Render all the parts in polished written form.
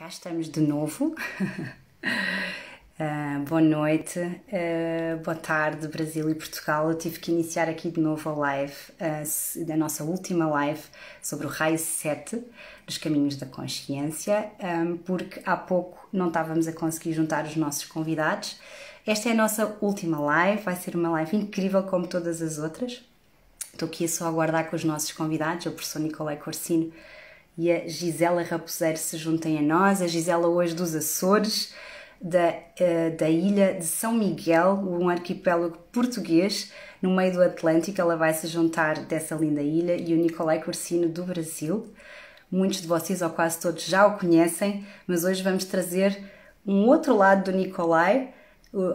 Cá estamos de novo. Boa noite, boa tarde, Brasil e Portugal. Eu tive que iniciar aqui de novo a live, a nossa última live sobre o raio 7 dos caminhos da consciência, porque há pouco não estávamos a conseguir juntar os nossos convidados. Esta é a nossa última live, vai ser uma live incrível como todas as outras. Estou aqui só a aguardar que os nossos convidados, o professor Nicolai Corsino e a Gisela Raposeiro, se juntem a nós. A Gisela hoje dos Açores, da ilha de São Miguel, um arquipélago português no meio do Atlântico. Ela vai se juntar dessa linda ilha, e o Nicolai Corsino do Brasil. Muitos de vocês, ou quase todos, já o conhecem, mas hoje vamos trazer um outro lado do Nicolai,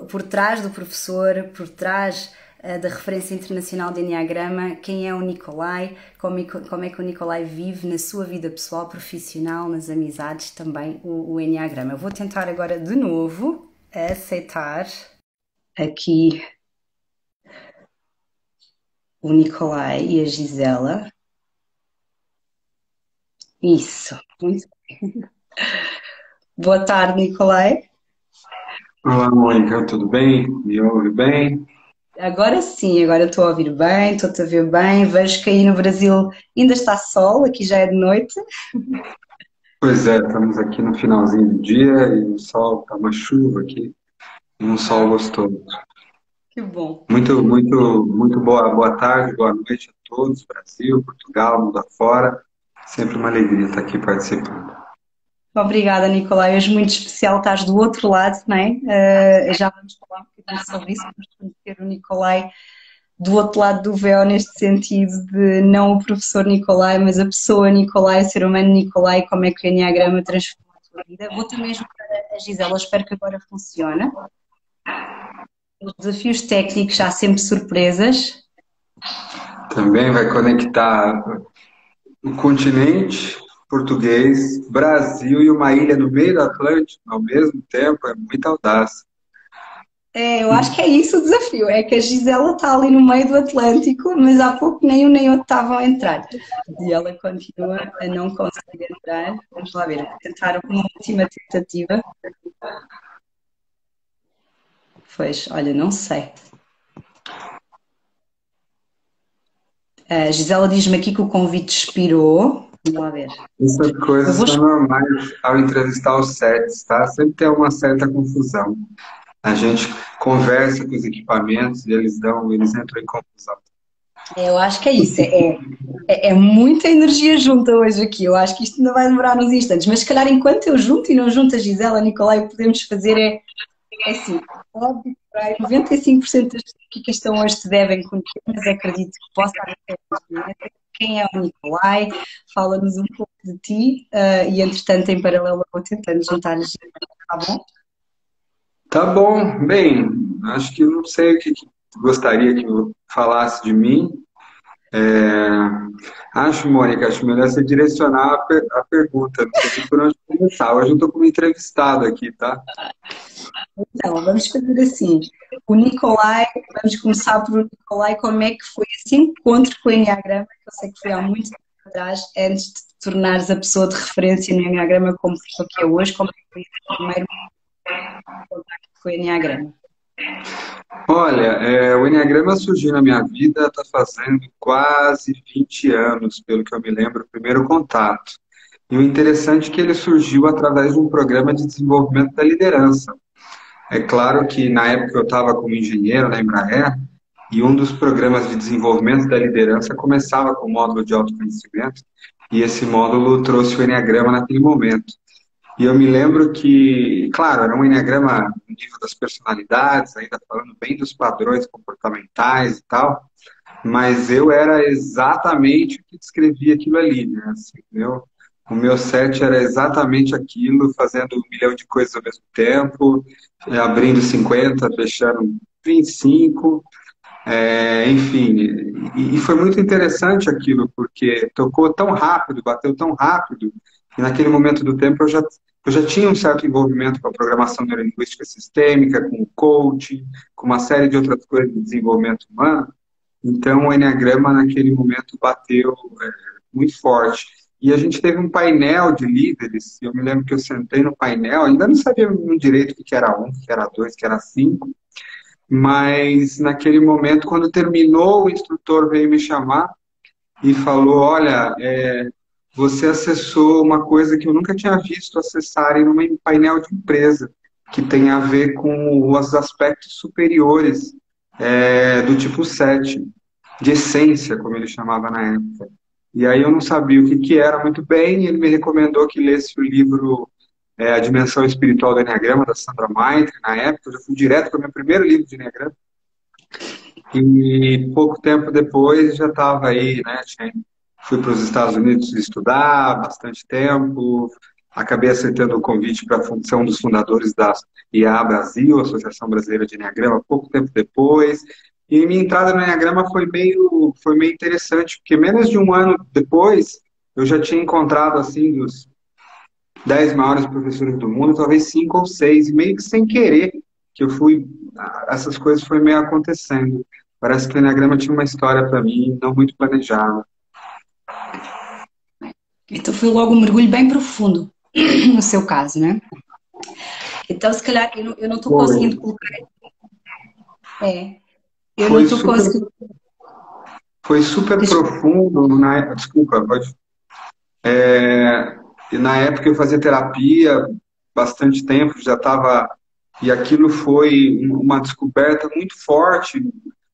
por trás do professor, por trás da referência internacional de Enneagrama. Quem é o Nicolai, como é que o Nicolai vive na sua vida pessoal, profissional, nas amizades, também o Enneagrama. Eu vou tentar agora de novo aceitar aqui o Nicolai e a Gisela. Isso, muito bem. Boa tarde, Nicolai. Olá, Mônica, tudo bem? Me ouve bem? Agora sim, agora eu estou a ouvir bem, estou-te a ver bem. Vejo que aí no Brasil ainda está sol, aqui já é de noite. Pois é, estamos aqui no finalzinho do dia e o sol, tá uma chuva aqui, um sol gostoso. Que bom. Muito boa tarde, boa noite a todos, Brasil, Portugal, mundo afora. Sempre uma alegria estar aqui participando. Obrigada, Nicolai. Hoje muito especial, estás do outro lado, não é? Já vamos falar um bocadinho sobre isso, vamos conhecer o Nicolai do outro lado do véu, neste sentido de não o professor Nicolai, mas a pessoa Nicolai, o ser humano Nicolai, como é que o Enneagrama transforma a tua vida. Vou-te mesmo para a Gisela, espero que agora funcione. Os desafios técnicos, há sempre surpresas. Também vai conectar o continente português, Brasil e uma ilha no meio do Atlântico ao mesmo tempo, é muita audácia. Eu acho que é isso o desafio, é que a Gisela está ali no meio do Atlântico, mas há pouco nem um nem outro estavam a entrar. E ela continua a não conseguir entrar. Vamos lá ver, vou tentar uma última tentativa. Pois, olha, não sei. A Gisela diz-me aqui que o convite expirou. Vamos lá ver. Essas Eu coisas vou... são normais ao entrevistar os sets, tá? Sempre tem uma certa confusão. A gente conversa com os equipamentos e eles entram em confusão. Eu acho que é isso, é muita energia junta hoje aqui. Eu acho que isto ainda vai demorar uns instantes, mas se calhar enquanto eu junto e não junto a Gisela, a Nicolai, o que podemos fazer é assim, óbvio que 95% das pessoas que estão hoje te devem conhecer, mas acredito que possa haver conhecimento. Quem é o Nicolai? Fala-nos um pouco de ti, e entretanto, em paralelo, eu vou tentando juntar a Gisela, tá bom? Tá bom, bem, acho que eu não sei o que gostaria que eu falasse de mim. É, Mônica, acho melhor você direcionar a pergunta. Não sei nem por onde começar. Hoje eu estou como entrevistado aqui, tá? Então, vamos fazer assim. O Nicolai, vamos começar por o Nicolai, como é que foi esse encontro com o Enneagrama, que eu sei que foi há muito tempo atrás, antes de te tornares a pessoa de referência no Enneagrama como pessoa que é hoje, como é que foi o primeiro contacto com o Enneagrama? Olha, o Enneagrama surgiu na minha vida, está fazendo quase 20 anos, pelo que eu me lembro, o primeiro contato. E o interessante é que ele surgiu através de um programa de desenvolvimento da liderança. É claro que na época eu estava como engenheiro na Embraer, e um dos programas de desenvolvimento da liderança começava com o módulo de autoconhecimento, e esse módulo trouxe o Enneagrama naquele momento. E eu me lembro que, claro, era um enneagrama no nível das personalidades, ainda falando bem dos padrões comportamentais e tal, mas eu era exatamente o que descrevia aquilo ali, né? Assim, o meu set era exatamente aquilo, fazendo 1 milhão de coisas ao mesmo tempo, abrindo 50, fechando 25, enfim. E foi muito interessante aquilo, porque tocou tão rápido, bateu tão rápido, e naquele momento do tempo eu já tinha um certo envolvimento com a programação neurolinguística sistêmica, com o coaching, com uma série de outras coisas de desenvolvimento humano. Então, o Enneagrama, naquele momento, bateu muito forte. e a gente teve um painel de líderes, e eu me lembro que eu sentei no painel, ainda não sabia muito direito o que era um, o que era dois, o que era cinco, mas naquele momento, quando terminou, o instrutor veio me chamar e falou, olha, você acessou uma coisa que eu nunca tinha visto acessar em um painel de empresa, que tem a ver com os aspectos superiores do tipo 7 de essência, como ele chamava na época. E aí eu não sabia o que que era muito bem, e ele me recomendou que lesse o livro A Dimensão Espiritual do Enneagrama, da Sandra Maitre, na época. Eu já fui direto para o meu primeiro livro de Enneagrama. E pouco tempo depois já estava aí, né? Fui para os Estados Unidos estudar bastante tempo, acabei aceitando o convite para ser um dos fundadores da IA Brasil, Associação Brasileira de Enneagrama, pouco tempo depois. E minha entrada no Enneagrama foi meio interessante, porque menos de um ano depois eu já tinha encontrado, assim, dos 10 maiores professores do mundo, talvez 5 ou 6, e meio que sem querer, que eu fui, essas coisas foi meio acontecendo. Parece que o Enneagrama tinha uma história para mim, não muito planejada. Então foi logo um mergulho bem profundo, no seu caso, né? Então, se calhar, eu não estou Foi, conseguindo colocar. É, eu não foi estou super, conseguindo. foi super Deixa- profundo, desculpa, pode. E na época eu fazia terapia bastante tempo, já estava. E aquilo foi uma descoberta muito forte.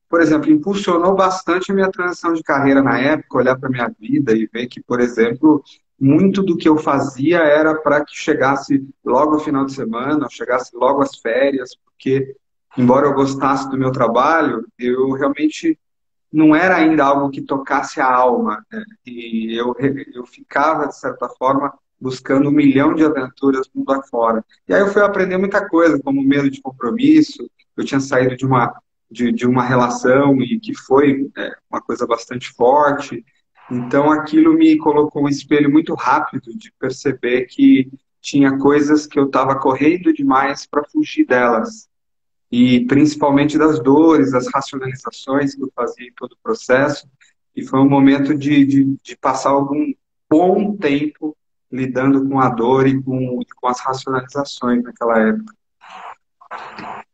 Por exemplo, impulsionou bastante a minha transição de carreira na época, olhar para a minha vida e ver que, por exemplo, muito do que eu fazia era para que chegasse logo o final de semana, chegasse logo as férias, porque, embora eu gostasse do meu trabalho, eu realmente não era ainda algo que tocasse a alma, né? E eu ficava, de certa forma, buscando um milhão de aventuras mundo afora. E aí eu fui aprender muita coisa, como medo de compromisso. Eu tinha saído de uma relação e que foi uma coisa bastante forte. Então aquilo me colocou um espelho muito rápido de perceber que tinha coisas que eu estava correndo demais para fugir delas e principalmente das dores, das racionalizações que eu fazia em todo o processo. E foi um momento de passar algum bom tempo lidando com a dor e com as racionalizações naquela época.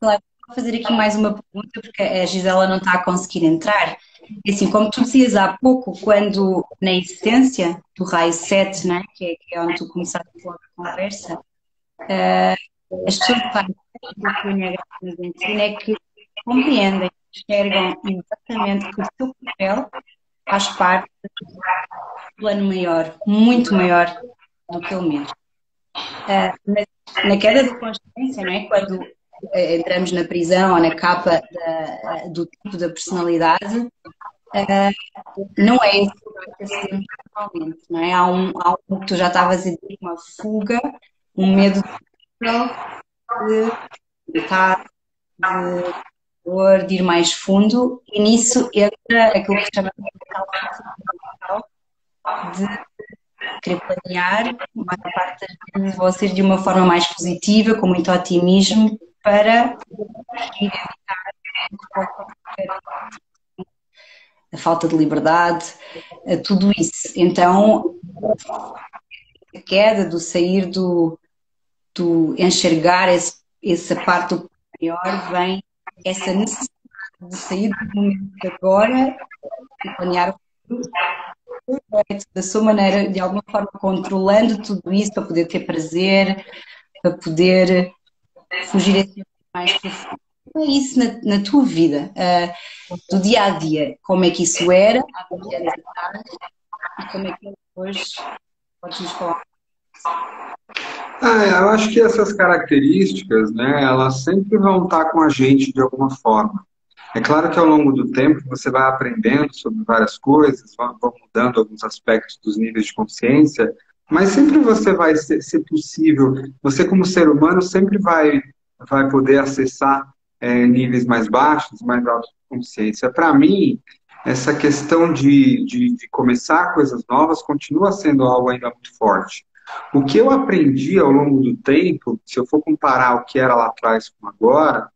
Claro, vou fazer aqui mais uma pergunta, porque a Gisela não está a conseguir entrar. E assim, como tu dizias há pouco, quando na essência do raio 7, né, que é onde tu começaste a conversa, as pessoas que fazem o que o Enneagrama nos ensina é que compreendem, enxergam exatamente que o seu papel faz parte de um plano maior, muito maior do que ele mesmo. Na queda de consciência, não é? Quando entramos na prisão ou na capa do tipo da personalidade, não é esse que acessamos normalmente, não é? Há um que tu já estavas a dizer, uma fuga, um medo de tentar, de dor, de ir mais fundo, e nisso entra aquilo que chamamos de querer planear, uma parte de vocês de uma forma mais positiva, com muito otimismo, para conseguir a falta de liberdade, tudo isso. Então, a queda do sair do enxergar essa parte do maior, vem essa necessidade de sair do momento de agora e planear o futuro da sua maneira, de alguma forma controlando tudo isso para poder ter prazer, para poder fugir a esse mais profundo. Como é isso na tua vida, do dia a dia? Como é que isso era há 20 anos atrás e como é que é hoje? Podes nos falar? Eu acho que essas características, né, elas sempre vão estar com a gente de alguma forma. É claro que ao longo do tempo você vai aprendendo sobre várias coisas, vão mudando alguns aspectos dos níveis de consciência, mas sempre você vai ser possível, você como ser humano sempre vai poder acessar níveis mais baixos, mais altos de consciência. Para mim, essa questão de começar coisas novas continua sendo algo ainda muito forte. O que eu aprendi ao longo do tempo, se eu for comparar o que era lá atrás com agora,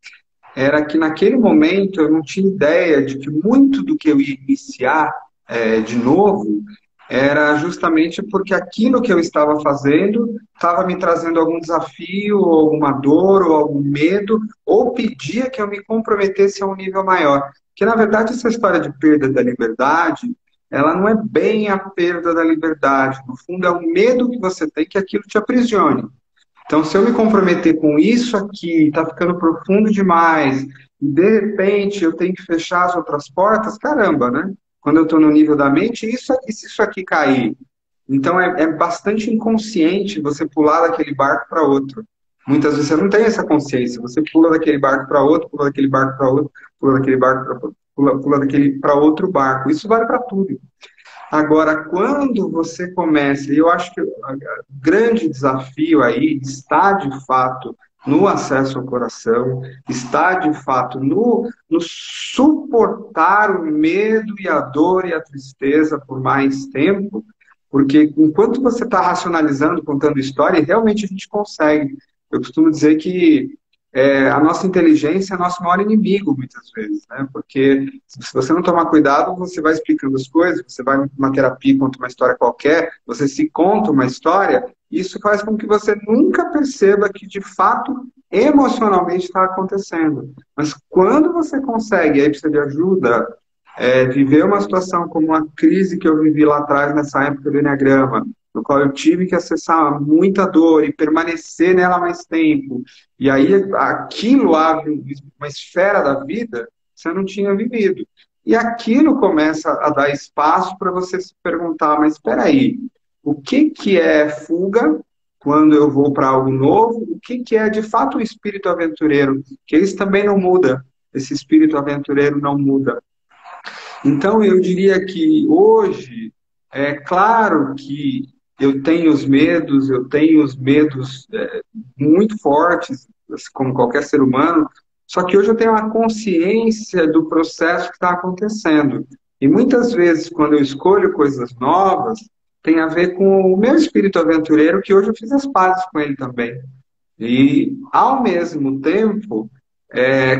era que naquele momento eu não tinha ideia de que muito do que eu ia iniciar de novo era justamente porque aquilo que eu estava fazendo estava me trazendo algum desafio, ou alguma dor, ou algum medo, ou pedia que eu me comprometesse a um nível maior. Que na verdade essa história de perda da liberdade, ela não é bem a perda da liberdade. No fundo, é o medo que você tem que aquilo te aprisione. Então, se eu me comprometer com isso aqui, está ficando profundo demais, e de repente eu tenho que fechar as outras portas, caramba, né? Quando eu estou no nível da mente, isso aqui, se isso aqui cair. Então, é bastante inconsciente você pular daquele barco para outro. Muitas vezes você não tem essa consciência, você pula daquele barco para outro, pula daquele barco para outro, pula daquele barco para pula daquele para outro barco. Isso vale para tudo. Agora, quando você começa, e eu acho que o grande desafio aí está de fato no acesso ao coração, está de fato no suportar o medo e a dor e a tristeza por mais tempo, porque enquanto você está racionalizando, contando história, realmente a gente consegue. Eu costumo dizer que a nossa inteligência é nosso maior inimigo, muitas vezes, né? Porque se você não tomar cuidado, você vai explicando as coisas, você vai numa terapia, conta uma história qualquer, você se conta uma história, e isso faz com que você nunca perceba que, de fato, emocionalmente está acontecendo. Mas quando você consegue, aí precisa de ajuda, viver uma situação como a crise que eu vivi lá atrás, nessa época do Enneagrama, no qual eu tive que acessar muita dor e permanecer nela mais tempo, e aí aquilo abre uma esfera da vida que você não tinha vivido. E aquilo começa a dar espaço para você se perguntar, mas espera aí, o que que é fuga quando eu vou para algo novo? O que que é de fato o espírito aventureiro? Que isso também não muda. Esse espírito aventureiro não muda. Então, eu diria que hoje, é claro que eu tenho os medos muito fortes, como qualquer ser humano, só que hoje eu tenho uma consciência do processo que está acontecendo. E muitas vezes, quando eu escolho coisas novas, tem a ver com o meu espírito aventureiro, que hoje eu fiz as pazes com ele também. E, ao mesmo tempo,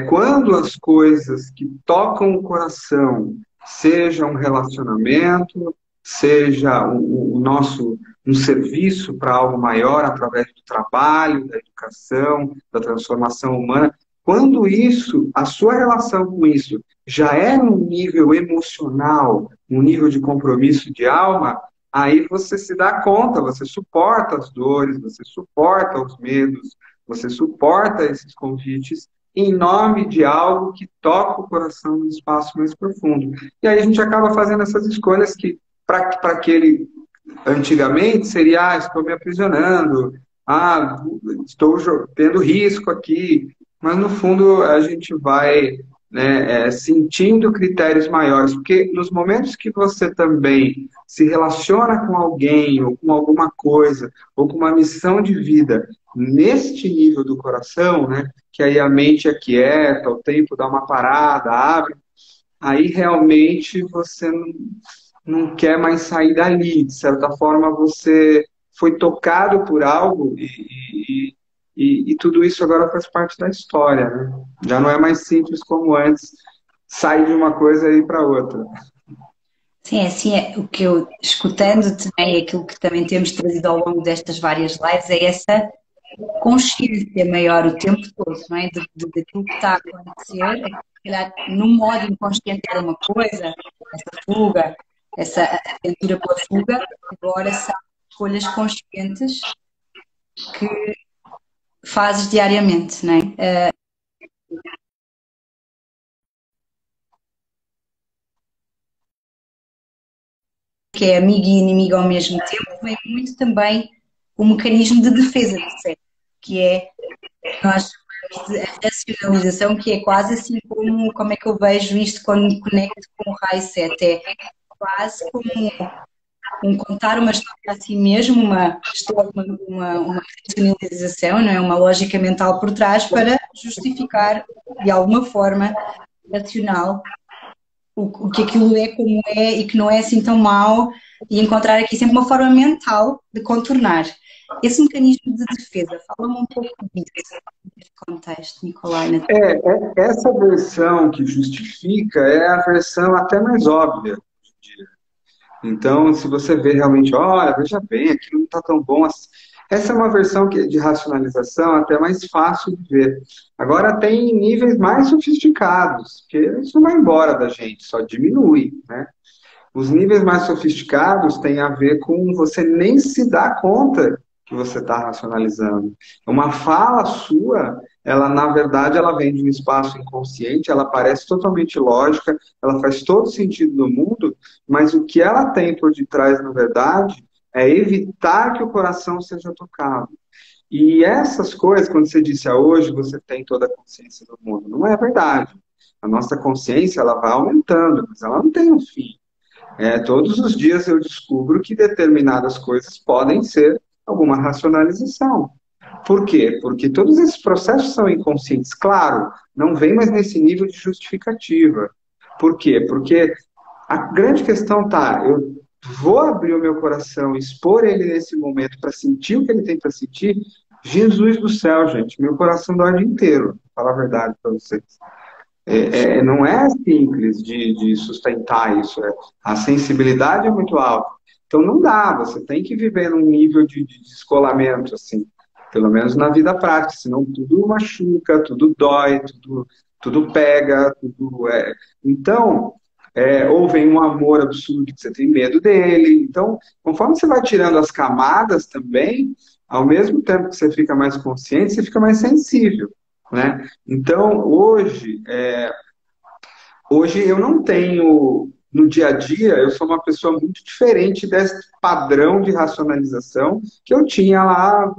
quando as coisas que tocam o coração, seja um relacionamento, seja o nosso um serviço para algo maior através do trabalho, da educação, da transformação humana, quando isso, a sua relação com isso já é num nível emocional, um nível de compromisso de alma, aí você se dá conta, você suporta as dores, você suporta os medos, você suporta esses convites em nome de algo que toca o coração no espaço mais profundo. E aí a gente acaba fazendo essas escolhas que, para aquele, antigamente, seria, estou me aprisionando, estou tendo risco aqui, mas no fundo a gente vai, né, sentindo critérios maiores, porque nos momentos que você também se relaciona com alguém, ou com alguma coisa, ou com uma missão de vida, neste nível do coração, né, que aí a mente é quieta, o tempo dá uma parada, abre, aí realmente você não quer mais sair dali. De certa forma, você foi tocado por algo e tudo isso agora faz parte da história, né? Já não é mais simples como antes, sair de uma coisa e ir para outra. Sim, é assim, o que eu, escutando também, aquilo que também temos trazido ao longo destas várias lives, é essa consciência maior o tempo todo, não é? Daquilo que está a acontecer, se calhar no modo inconsciente era uma coisa, essa fuga, essa aventura pela fuga, agora são escolhas conscientes que fazes diariamente, não é? Que é amigo e inimigo ao mesmo tempo, é muito também o mecanismo de defesa do cérebro, que é nós chamamos de racionalização, que é quase assim como é que eu vejo isto quando me conecto com o raio 7, é quase como contar uma história a si mesmo, uma história, uma racionalização, não é? Uma lógica mental por trás para justificar de alguma forma racional o que aquilo é, como é e que não é assim tão mau e encontrar aqui sempre uma forma mental de contornar. Esse mecanismo de defesa, fala-me um pouco disso, neste contexto, Nicolai. Essa versão que justifica é a versão até mais óbvia hoje em dia. Então, se você vê realmente, olha, veja bem, aquilo não está tão bom assim. Essa é uma versão de racionalização até mais fácil de ver. Agora tem níveis mais sofisticados, que isso não vai embora da gente, só diminui, né? Os níveis mais sofisticados têm a ver com você nem se dar conta que você está racionalizando. Uma fala sua, ela na verdade ela vem de um espaço inconsciente, ela parece totalmente lógica, ela faz todo sentido no mundo, mas o que ela tem por detrás, na verdade, é evitar que o coração seja tocado. E essas coisas, quando você disse hoje, você tem toda a consciência do mundo, não é verdade. A nossa consciência ela vai aumentando, mas ela não tem um fim. Todos os dias eu descubro que determinadas coisas podem ser alguma racionalização. Por quê? Porque todos esses processos são inconscientes. Claro, não vem mais nesse nível de justificativa. Por quê? Porque a grande questão tá, eu vou abrir o meu coração, expor ele nesse momento para sentir o que ele tem para sentir. Jesus do céu, gente, meu coração dói o dia inteiro, vou falar a verdade para vocês. Não é simples de sustentar isso. A sensibilidade é muito alta. Então não dá, você tem que viver num nível de descolamento, assim, pelo menos na vida prática, senão tudo machuca, tudo dói, tudo pega, tudo é. Então, ou vem um amor absurdo que você tem medo dele. Então, conforme você vai tirando as camadas também, ao mesmo tempo que você fica mais consciente, você fica mais sensível, né? Então, hoje eu não tenho, no dia a dia, eu sou uma pessoa muito diferente desse padrão de racionalização que eu tinha lá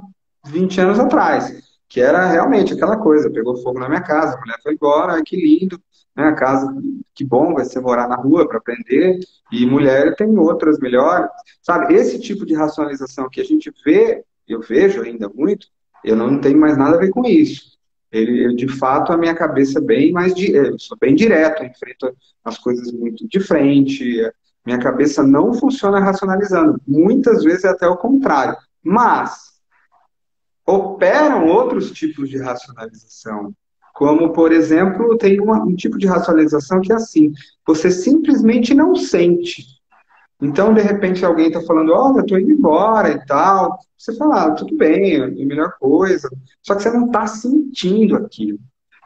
20 anos atrás, que era realmente aquela coisa, pegou fogo na minha casa, a mulher foi embora, ai, que lindo, né? A casa, que bom, vai ser morar na rua para aprender, e mulher tem outras melhores, sabe? Esse tipo de racionalização que a gente vê, eu vejo ainda muito, eu não tenho mais nada a ver com isso. De fato, a minha cabeça é bem mais. Eu sou bem direto, eu enfrento as coisas muito de frente. Minha cabeça não funciona racionalizando. Muitas vezes é até o contrário. Mas operam outros tipos de racionalização. Como, por exemplo, tem um tipo de racionalização que é assim: você simplesmente não sente. Então, de repente, alguém está falando, olha, eu tô indo embora e tal. Você fala, tudo bem, é a melhor coisa. Só que você não está sentindo aquilo.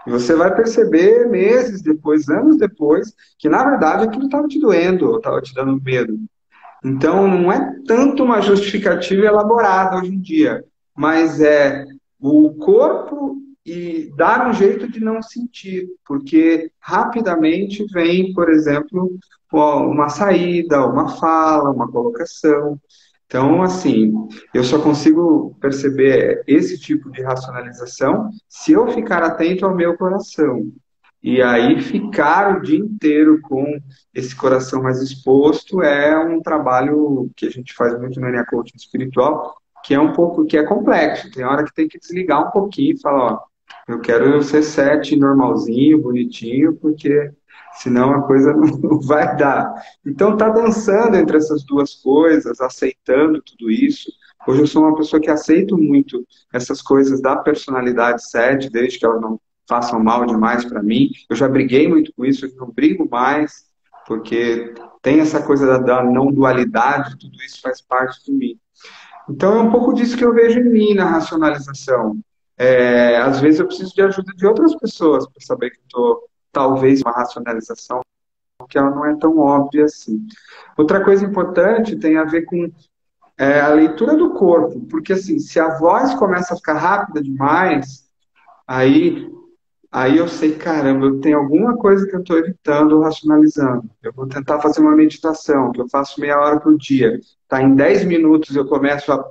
E você vai perceber meses depois, anos depois, que na verdade aquilo estava te doendo, ou estava te dando medo. Então, não é tanto uma justificativa elaborada hoje em dia, mas é o corpo e dar um jeito de não sentir, porque rapidamente vem, por exemplo, uma saída, uma fala, uma colocação. Então, assim, eu só consigo perceber esse tipo de racionalização se eu ficar atento ao meu coração. E aí, ficar o dia inteiro com esse coração mais exposto é um trabalho que a gente faz muito no NA Coaching espiritual, que é um pouco, que é complexo. Tem hora que tem que desligar um pouquinho e falar, ó, eu quero ser sete normalzinho, bonitinho, porque senão a coisa não vai dar. Então tá dançando entre essas duas coisas, aceitando tudo isso. Hoje eu sou uma pessoa que aceito muito essas coisas da personalidade 7, desde que elas não façam mal demais para mim. Eu já briguei muito com isso, eu não brigo mais, porque tem essa coisa da não dualidade, tudo isso faz parte de mim. Então é um pouco disso que eu vejo em mim na racionalização. Às vezes eu preciso de ajuda de outras pessoas para saber que estou, talvez, uma racionalização que ela não é tão óbvia assim. Outra coisa importante tem a ver com a leitura do corpo, porque assim, se a voz começa a ficar rápida demais, aí Aí eu sei, caramba, eu tenho alguma coisa que eu estou evitando, racionalizando. Eu vou tentar fazer uma meditação, que eu faço meia hora por dia. Tá, em 10 minutos eu começo a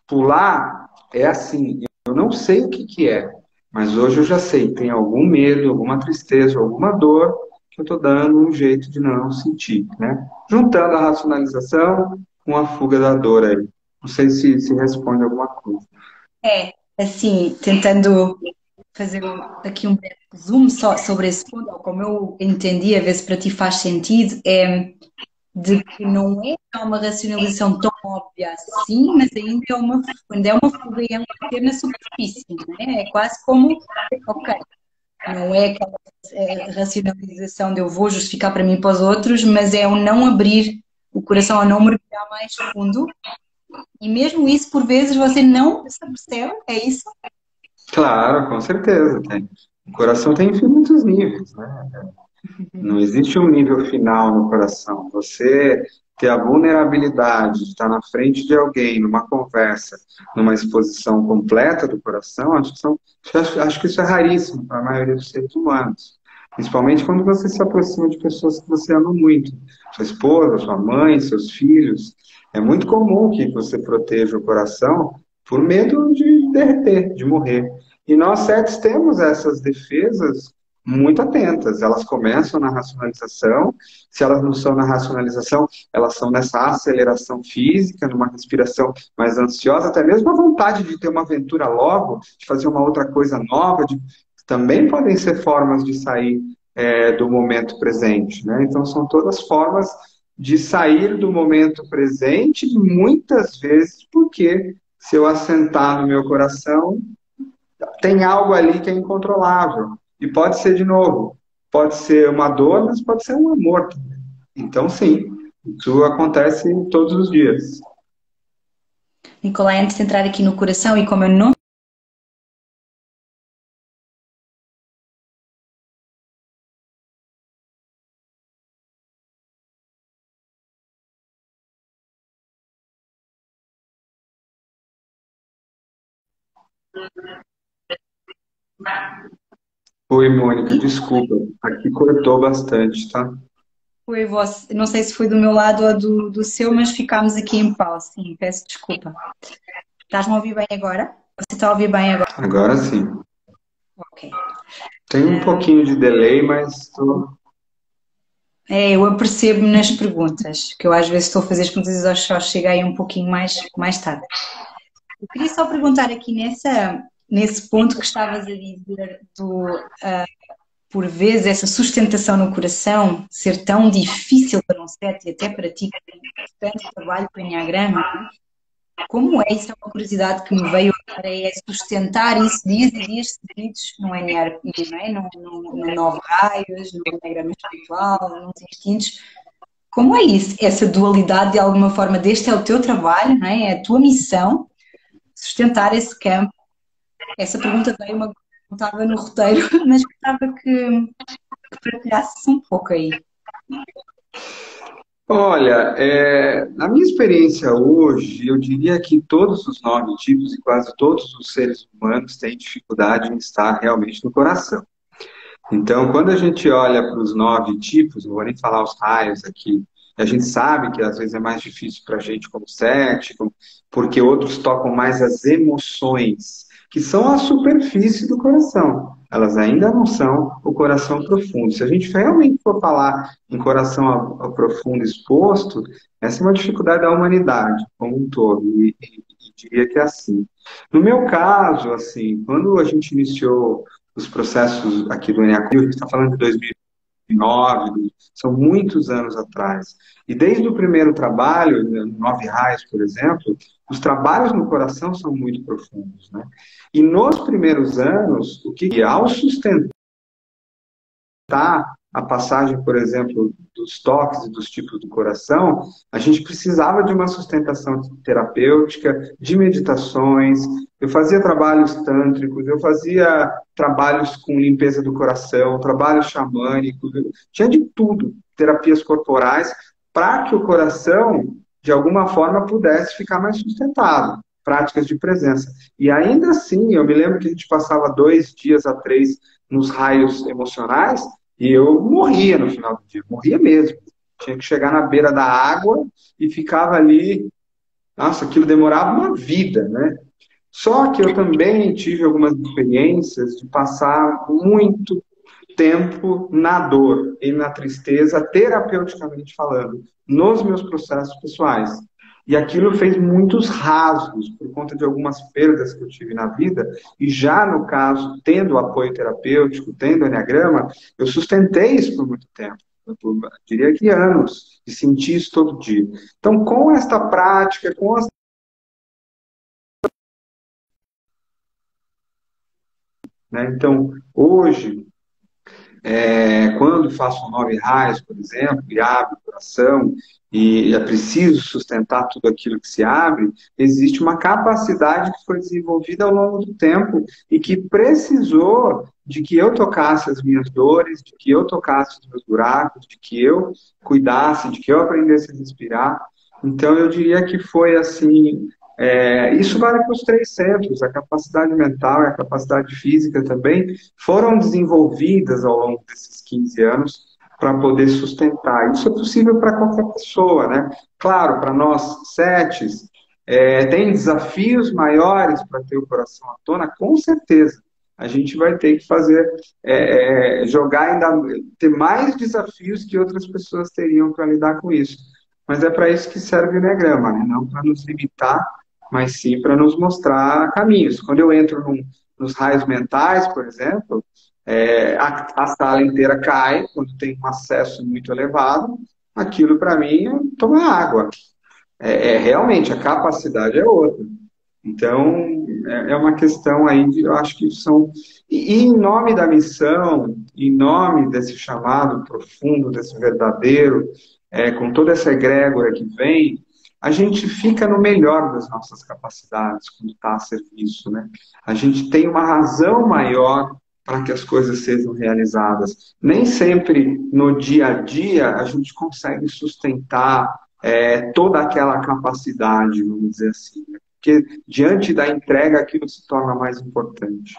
pular, é assim, eu não sei o que que é, mas hoje eu já sei, tem algum medo, alguma tristeza, alguma dor que eu estou dando um jeito de não sentir, né? Juntando a racionalização com a fuga da dor aí. Não sei se responde alguma coisa. É, assim, tentando fazer aqui um breve resumo só sobre esse ponto, ou como eu entendi, a ver se para ti faz sentido, é de que não é uma racionalização tão óbvia assim, mas ainda é uma fuga e é um bater na superfície, não é? É quase como, ok, não é aquela racionalização de eu vou justificar para mim e para os outros, mas é o não abrir o coração a não mergulhar mais fundo, e mesmo isso, por vezes, você não se apercebe, é isso? Claro, com certeza tem. O coração tem infinitos níveis, né? Não existe um nível final no coração. Você ter a vulnerabilidade de estar na frente de alguém, numa conversa, numa exposição completa do coração, acho que isso é raríssimo para a maioria dos seres humanos. Principalmente quando você se aproxima de pessoas que você ama muito. Sua esposa, sua mãe, seus filhos. É muito comum que você proteja o coração por medo de derreter, de morrer. E nós, seres, temos essas defesas muito atentas. Elas começam na racionalização, se elas não são na racionalização, elas são nessa aceleração física, numa respiração mais ansiosa, até mesmo a vontade de ter uma aventura logo, de fazer uma outra coisa nova, também podem ser formas de sair do momento presente, né? Então são todas formas de sair do momento presente, muitas vezes porque se eu assentar no meu coração, tem algo ali que é incontrolável. E pode ser, de novo, pode ser uma dor, mas pode ser um amor também. Então, sim, isso acontece todos os dias. Nicolai, antes de entrar aqui no coração, e como eu não Oi, Mônica, desculpa, aqui cortou bastante, tá? foi você, não sei se foi do meu lado ou do seu, mas ficámos aqui em pause. Sim, peço desculpa. Estás-me a ouvir bem agora? Você está a ouvir bem agora? Agora sim. Ok. Tem um pouquinho de delay, mas Eu apercebo-me nas perguntas, que eu às vezes estou a fazer as perguntas e só chego aí um pouquinho mais tarde. Eu queria só perguntar aqui nesse ponto que estavas a dizer por vezes, essa sustentação no coração ser tão difícil para um sete e até para ti, que tem tanto trabalho com o Enneagrama, como é? Isso é uma curiosidade que me veio agora, é sustentar isso dias e dias seguidos no Enneagrama, não é? No Nove Raios, no Enneagrama Espiritual, nos instintos. Como é isso? Essa dualidade, de alguma forma, deste é o teu trabalho, não é? É a tua missão, sustentar esse campo. Essa pergunta veio uma não estava no roteiro, mas gostava que partilhasses um pouco aí. olha, na minha experiência hoje, eu diria que todos os 9 tipos e quase todos os seres humanos têm dificuldade em estar realmente no coração. Então, quando a gente olha para os 9 tipos, não vou nem falar os raios aqui, a gente sabe que às vezes é mais difícil para a gente como cético, porque outros tocam mais as emoções, que são a superfície do coração. Elas ainda não são o coração profundo. Se a gente realmente for falar em coração ao profundo exposto, essa é uma dificuldade da humanidade como um todo, e diria que é assim. No meu caso, assim, quando a gente iniciou os processos aqui do ENEACU, a gente está falando de 2009, são muitos anos atrás. E desde o primeiro trabalho, né, Nove Raios, por exemplo, os trabalhos no coração são muito profundos, né? E nos primeiros anos, o que ao sustentar a passagem, por exemplo, dos toques e dos tipos do coração, a gente precisava de uma sustentação terapêutica, de meditações. Eu fazia trabalhos tântricos, eu fazia trabalhos com limpeza do coração, trabalhos xamânicos, tinha de tudo, terapias corporais, para que o coração, de alguma forma, pudesse ficar mais sustentado. Práticas de presença. E ainda assim, eu me lembro que a gente passava 2 dias a 3 nos raios emocionais, e eu morria no final do dia, morria mesmo. Tinha que chegar na beira da água e ficava ali. Nossa, aquilo demorava uma vida, né? Só que eu também tive algumas experiências de passar muito tempo na dor e na tristeza, terapeuticamente falando, nos meus processos pessoais. E aquilo fez muitos rasgos por conta de algumas perdas que eu tive na vida. E já no caso, tendo apoio terapêutico, tendo Enneagrama, eu sustentei isso por muito tempo. Por, diria que anos, de sentir isso todo dia. Então, com esta prática, com as... Né? Então, hoje, Quando faço 9 raios, por exemplo, e abro o coração, e é preciso sustentar tudo aquilo que se abre, existe uma capacidade que foi desenvolvida ao longo do tempo e que precisou de que eu tocasse as minhas dores, de que eu tocasse os meus buracos, de que eu cuidasse, de que eu aprendesse a respirar. Então, eu diria que foi assim. Isso vale para os 3 centros, a capacidade mental e a capacidade física também foram desenvolvidas ao longo desses 15 anos para poder sustentar. Isso é possível para qualquer pessoa, né? Claro, para nós setes, tem desafios maiores para ter o coração à tona, com certeza. A gente vai ter que fazer, jogar ainda, ter mais desafios que outras pessoas teriam para lidar com isso. Mas é para isso que serve o Enneagrama, né? Não para nos limitar, mas sim para nos mostrar caminhos. Quando eu entro nos raios mentais, por exemplo, a sala inteira cai quando tem um acesso muito elevado. Aquilo para mim é tomar água. Realmente a capacidade é outra. Então é uma questão aí de, eu acho que são e em nome da missão, em nome desse chamado profundo, desse verdadeiro, com toda essa egrégora que vem, a gente fica no melhor das nossas capacidades quando está a serviço, né? A gente tem uma razão maior para que as coisas sejam realizadas. Nem sempre no dia a dia a gente consegue sustentar toda aquela capacidade, vamos dizer assim, né? Porque diante da entrega aquilo se torna mais importante.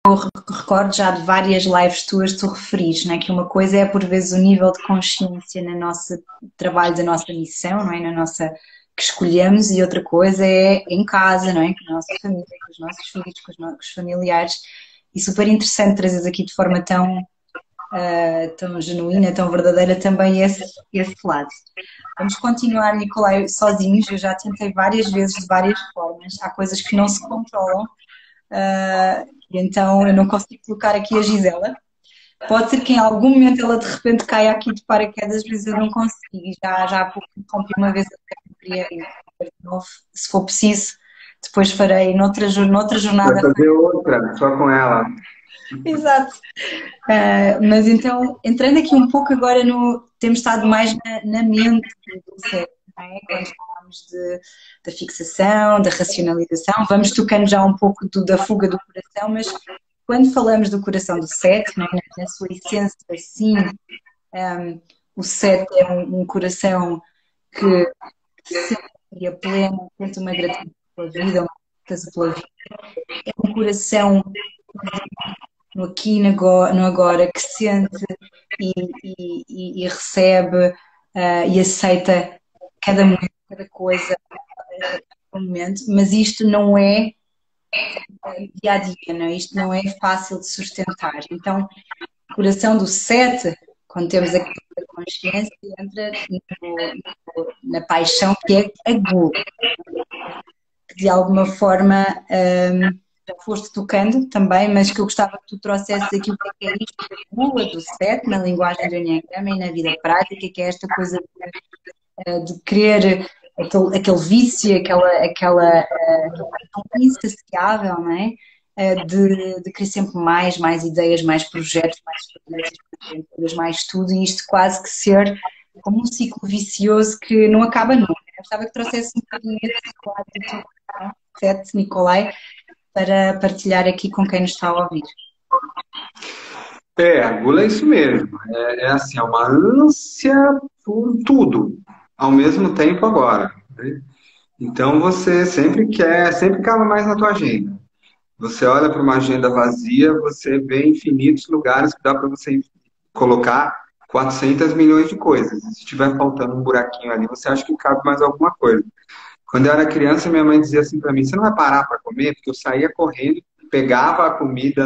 Recordo já de várias lives tuas tu referires, né, que uma coisa é por vezes o nível de consciência no nosso trabalho da nossa missão, não é? Na nossa que escolhemos, e outra coisa é em casa, não é? Com a nossa família, com os nossos filhos, com os familiares. E super interessante trazeres aqui de forma tão genuína, tão verdadeira também esse lado. Vamos continuar, Nicolai, sozinhos. Eu já tentei várias vezes, de várias formas. Há coisas que não se controlam. Então eu não consigo colocar aqui a Gisela. Pode ser que em algum momento ela de repente caia aqui de paraquedas, mas eu não consigo. E já há pouco interrompi uma vez, eu queria ir de novo, se for preciso. Depois farei noutra Vai jornada. fazer outra, só com ela. Exato. Mas então, entrando aqui um pouco agora temos estado mais na mente do cérebro, não é? Quando falamos da fixação, da racionalização, vamos tocando já um pouco da fuga do coração, mas quando falamos do coração do sete, não é? Na sua essência, sim, o sete é um coração que se sente pleno, sente uma gratidão pela vida, uma certeza pela vida. É um coração no aqui no agora, que sente e recebe e aceita cada momento, cada coisa, cada momento, mas isto não é dia a dia, não é? Isto não é fácil de sustentar. Então, o coração do sete, quando temos a consciência, entra na paixão que é a gula, que de alguma forma já foste tocando também, mas que eu gostava que tu trouxesses aqui o que é isto da gula do sete, na linguagem do Enneagrama e na vida prática, que é esta coisa de querer aquele vício, aquela tão insaciável, não é? De querer sempre mais ideias, mais projetos, mais experiências, mais aventuras, mais tudo, e isto quase que ser como um ciclo vicioso que não acaba nunca. Eu gostava que trouxesse um bocadinho esse lado do teu coração, sete, Nicolai, para partilhar aqui com quem nos está a ouvir. A gula é isso mesmo. Assim, é uma ânsia por tudo, ao mesmo tempo agora, né? Então você sempre quer, sempre cabe mais na tua agenda. Você olha para uma agenda vazia, você vê infinitos lugares que dá para você colocar 400 milhões de coisas. Se estiver faltando um buraquinho ali, você acha que cabe mais alguma coisa. Quando eu era criança, minha mãe dizia assim para mim: você não vai parar para comer? Porque eu saía correndo, pegava a comida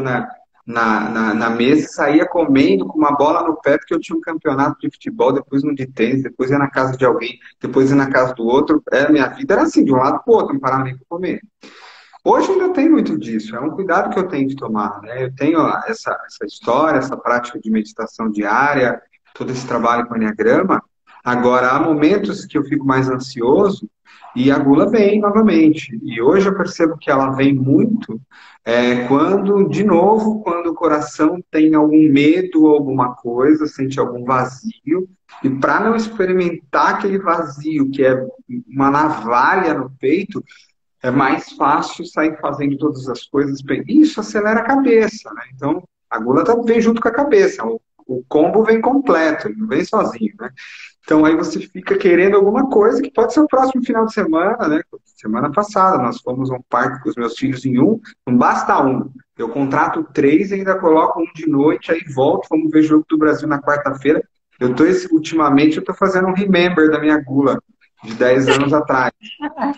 na mesa e saía comendo com uma bola no pé, porque eu tinha um campeonato de futebol, depois um de tênis, depois ia na casa de alguém, depois ia na casa do outro. Minha vida era assim, de um lado para o outro, não parava nem para comer. Hoje ainda tem muito disso, é um cuidado que eu tenho de tomar, né? Eu tenho essa história, essa prática de meditação diária, todo esse trabalho com o Enneagrama, Agora, há momentos que eu fico mais ansioso e a gula vem novamente. E hoje eu percebo que ela vem muito quando, de novo, quando o coração tem algum medo ou alguma coisa, sente algum vazio. E para não experimentar aquele vazio, que é uma navalha no peito, é mais fácil sair fazendo todas as coisas. Isso acelera a cabeça, né? Então, a gula vem junto com a cabeça. O combo vem completo, não vem sozinho, né? Então, aí você fica querendo alguma coisa que pode ser o próximo final de semana, né? Semana passada, nós fomos a um parque com os meus filhos em um, não basta um. Eu contrato três e ainda coloco um de noite, aí volto, vamos ver jogo do Brasil na quarta-feira. Ultimamente, eu tô fazendo um remember da minha gula de 10 anos atrás.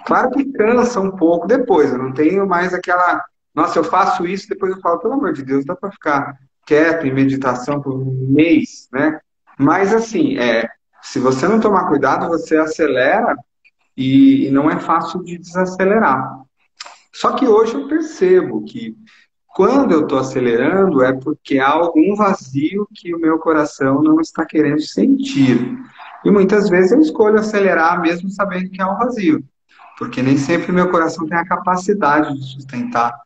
Claro que cansa um pouco depois, eu não tenho mais aquela. Nossa, eu faço isso, depois eu falo, pelo amor de Deus, dá para ficar quieto em meditação por um mês, né? Mas assim, se você não tomar cuidado, você acelera e não é fácil de desacelerar. Só que hoje eu percebo que quando eu estou acelerando é porque há algum vazio que o meu coração não está querendo sentir. E muitas vezes eu escolho acelerar mesmo sabendo que há um vazio, porque nem sempre meu coração tem a capacidade de sustentar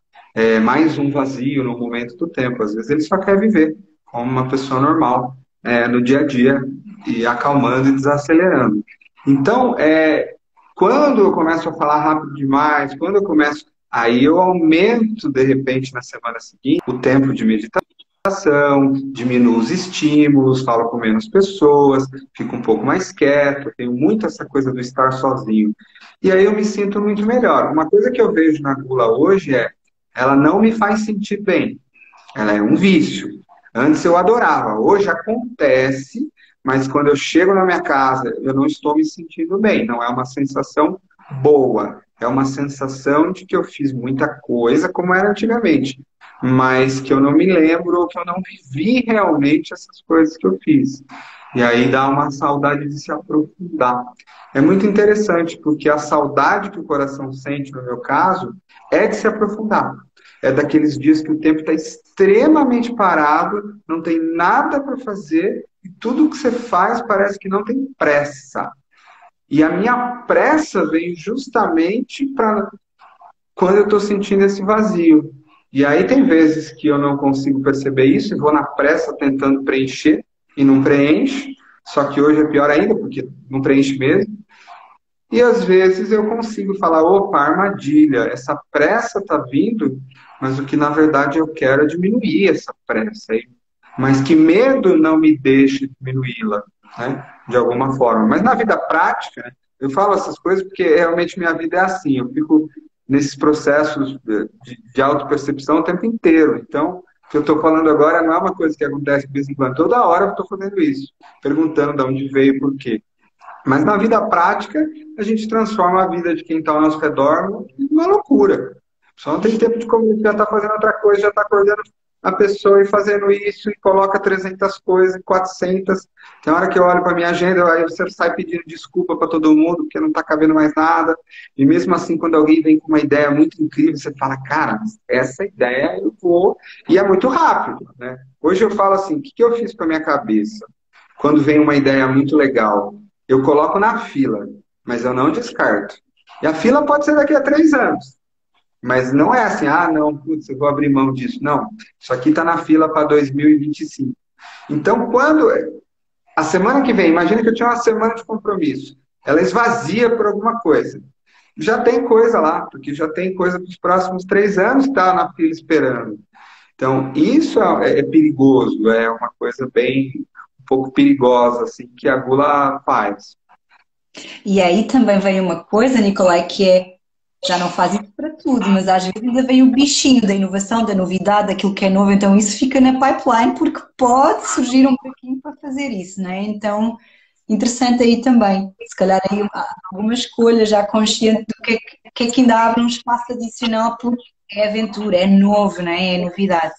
mais um vazio no momento do tempo. Às vezes ele só quer viver como uma pessoa normal, no dia a dia, e acalmando e desacelerando. Então, quando eu começo a falar rápido demais, quando eu começo, aí eu aumento de repente na semana seguinte o tempo de meditação, diminuo os estímulos, falo com menos pessoas, fico um pouco mais quieto, tenho muito essa coisa do estar sozinho. E aí eu me sinto muito melhor. Uma coisa que eu vejo na gula hoje ela não me faz sentir bem. Ela é um vício. Antes eu adorava, hoje acontece, mas quando eu chego na minha casa, eu não estou me sentindo bem. Não é uma sensação boa, é uma sensação de que eu fiz muita coisa como era antigamente, mas que eu não me lembro ou que eu não vivi realmente essas coisas que eu fiz. E aí dá uma saudade de se aprofundar. É muito interessante, porque a saudade que o coração sente, no meu caso, é de se aprofundar. É daqueles dias que o tempo está extremamente parado, não tem nada para fazer, e tudo que você faz parece que não tem pressa. E a minha pressa vem justamente para quando eu estou sentindo esse vazio. E aí tem vezes que eu não consigo perceber isso e vou na pressa tentando preencher e não preenche. Só que hoje é pior ainda, porque não preenche mesmo. E às vezes eu consigo falar, opa, armadilha, essa pressa está vindo, mas o que na verdade eu quero é diminuir essa pressa aí. Mas que medo não me deixe diminuí-la, né? De alguma forma. Mas na vida prática, né, eu falo essas coisas porque realmente minha vida é assim. Eu fico nesses processos de autopercepção o tempo inteiro. Então, o que eu estou falando agora não é uma coisa que acontece de vez em quando. Toda hora eu estou fazendo isso, perguntando de onde veio e por quê. Mas na vida prática, a gente transforma a vida de quem está ao nosso redor numa loucura. Só não tem tempo de comer, já está fazendo outra coisa, já está acordando a pessoa e fazendo isso, e coloca 300 coisas, 400. Tem hora que eu olho para a minha agenda, aí você sai pedindo desculpa para todo mundo, porque não está cabendo mais nada. E mesmo assim, quando alguém vem com uma ideia muito incrível, você fala, cara, essa ideia eu vou... E é muito rápido, né? Hoje eu falo assim, o que eu fiz com a minha cabeça? Quando vem uma ideia muito legal, eu coloco na fila, mas eu não descarto. E a fila pode ser daqui a 3 anos. Mas não é assim, não, putz, eu vou abrir mão disso. Não, isso aqui está na fila para 2025. Então, quando a semana que vem, imagina que eu tinha uma semana de compromisso, ela esvazia por alguma coisa. Já tem coisa lá, porque já tem coisa para os próximos 3 anos que está na fila esperando. Então, isso é perigoso, é uma coisa bem um pouco perigosa, assim, que a gula faz. E aí também vem uma coisa, Nicolai, que é, já não faz isso para tudo, mas às vezes ainda vem o bichinho da inovação, da novidade, daquilo que é novo, então isso fica na pipeline porque pode surgir um pouquinho para fazer isso, não é? Então, interessante aí também, se calhar aí há alguma escolha já consciente do que é que ainda abre um espaço adicional porque é aventura, é novo, não é? É novidade.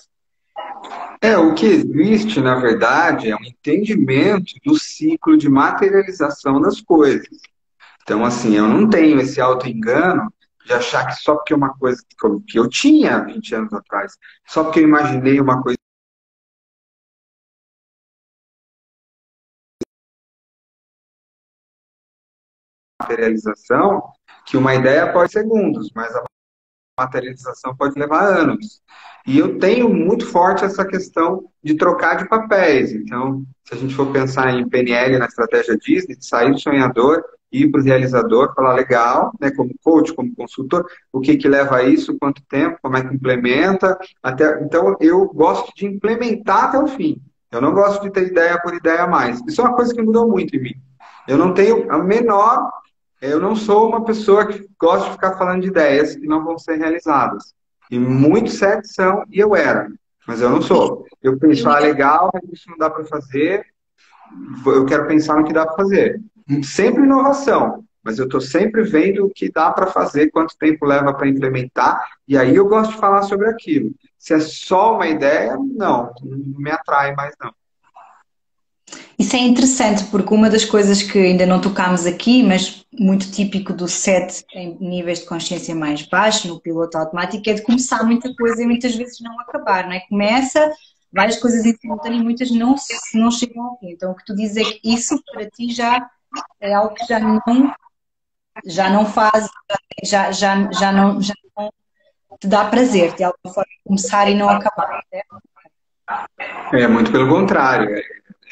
O que existe, na verdade, é um entendimento do ciclo de materialização das coisas. Então, assim, eu não tenho esse auto-engano de achar que só porque uma coisa que eu tinha 20 anos atrás, só porque eu imaginei uma coisa materialização, que uma ideia pode ser segundos, mas a materialização pode levar anos. E eu tenho muito forte essa questão de trocar de papéis. Então, se a gente for pensar em PNL na estratégia Disney, de sair do sonhador e ir para o realizador, falar legal, né, como coach, como consultor, o que que leva a isso, quanto tempo, como é que implementa. Então, eu gosto de implementar até o fim. Eu não gosto de ter ideia por ideia a mais. Isso é uma coisa que mudou muito em mim. Eu não tenho a menor eu não sou uma pessoa que gosta de ficar falando de ideias que não vão ser realizadas. E muitos certos são, e eu era. Mas eu não sou. Eu penso, ah, legal, mas isso não dá para fazer, eu quero pensar no que dá para fazer. Sempre inovação, mas eu estou sempre vendo o que dá para fazer, quanto tempo leva para implementar, e aí eu gosto de falar sobre aquilo. Se é só uma ideia, não me atrai mais não. Isso é interessante porque uma das coisas que ainda não tocámos aqui, mas muito típico do set em níveis de consciência mais baixos, no piloto automático, é de começar muita coisa e muitas vezes não acabar, não é? Começa várias coisas em simultâneo e muitas não chegam ao fim. Então o que tu dizes é que isso para ti já é algo que já não faz, já não te dá prazer, de alguma forma, começar e não acabar, certo? É muito pelo contrário.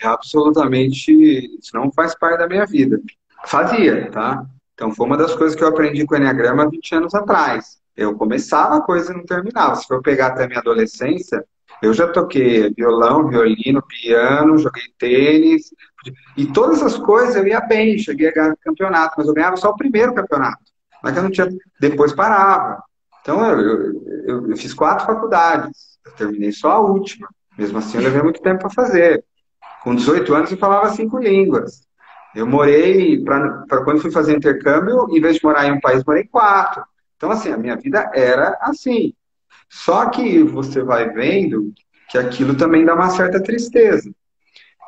É absolutamente. Isso não faz parte da minha vida. Fazia, tá? Então foi uma das coisas que eu aprendi com o Enneagrama há 20 anos atrás. Eu começava a coisa e não terminava. Se for pegar até a minha adolescência, eu já toquei violão, violino, piano, joguei tênis. E todas as coisas eu ia bem, cheguei a ganhar campeonato, mas eu ganhava só o primeiro campeonato. Não é que eu não tinha. Depois parava. Então eu fiz 4 faculdades. Eu terminei só a última. Mesmo assim, eu levei muito tempo para fazer. Com 18 anos, eu falava 5 línguas. Eu morei, para quando fui fazer intercâmbio, em vez de morar em um país, morei em 4. Então, assim, a minha vida era assim. Só que você vai vendo que aquilo também dá uma certa tristeza.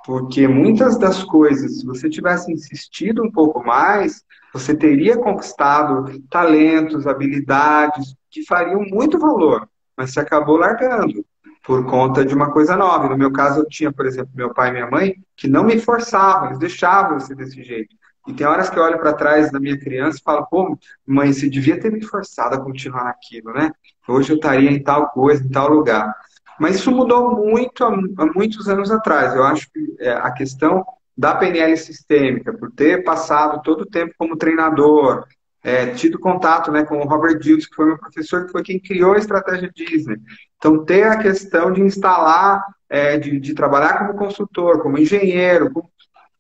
Porque muitas das coisas, se você tivesse insistido um pouco mais, você teria conquistado talentos, habilidades que fariam muito valor, mas você acabou largando por conta de uma coisa nova. No meu caso, eu tinha, por exemplo, meu pai e minha mãe que não me forçavam, eles deixavam eu ser desse jeito. E tem horas que eu olho para trás da minha criança e falo, pô, mãe, você devia ter me forçado a continuar naquilo, né? Hoje eu estaria em tal coisa, em tal lugar. Mas isso mudou muito há muitos anos atrás. Eu acho que a questão da PNL sistêmica, por ter passado todo o tempo como treinador, tido contato, né, com o Robert Dilts, que foi meu professor, que foi quem criou a estratégia Disney. Então, ter a questão de instalar, de trabalhar como consultor, como engenheiro,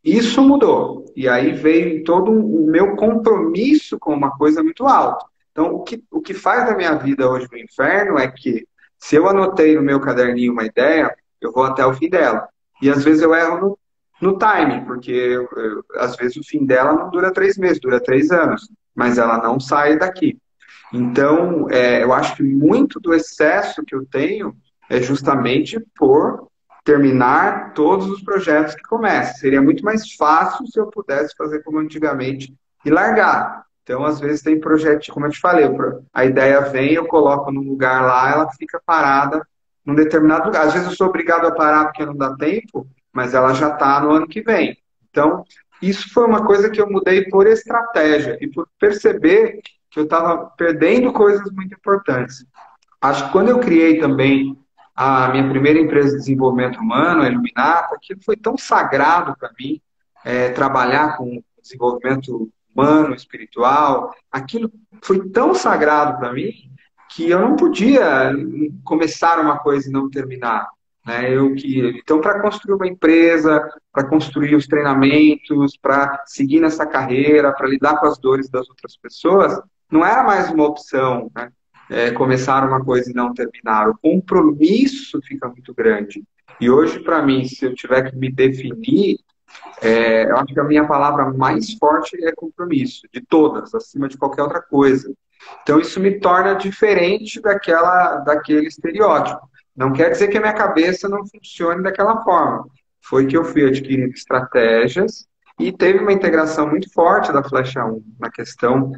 isso mudou. E aí veio todo o meu compromisso com uma coisa muito alta. Então, o que faz da minha vida hoje o inferno é que, se eu anotei no meu caderninho uma ideia, eu vou até o fim dela. E às vezes eu erro no timing, porque às vezes o fim dela não dura 3 meses, dura 3 anos. Mas ela não sai daqui. Então, eu acho que muito do excesso que eu tenho é justamente por terminar todos os projetos que começam. Seria muito mais fácil se eu pudesse fazer como antigamente e largar. Então, às vezes tem projeto, como eu te falei, a ideia vem, eu coloco num lugar lá, ela fica parada num determinado lugar. Às vezes eu sou obrigado a parar porque não dá tempo, mas ela já está no ano que vem. Então, isso foi uma coisa que eu mudei por estratégia e por perceber que eu estava perdendo coisas muito importantes. Acho que quando eu criei também a minha primeira empresa de desenvolvimento humano, a Iluminata, aquilo foi tão sagrado para mim, trabalhar com desenvolvimento humano, espiritual, aquilo foi tão sagrado para mim que eu não podia começar uma coisa e não terminar. Né? Então, para construir uma empresa, para construir os treinamentos, para seguir nessa carreira, para lidar com as dores das outras pessoas, não era mais uma opção, né? Começar uma coisa e não terminar. O compromisso fica muito grande. E hoje, para mim, se eu tiver que me definir, eu acho que a minha palavra mais forte é compromisso, de todas, acima de qualquer outra coisa. Então, isso me torna diferente daquele estereótipo. Não quer dizer que a minha cabeça não funcione daquela forma. Foi que eu fui adquirindo estratégias e teve uma integração muito forte da Flecha 1 na questão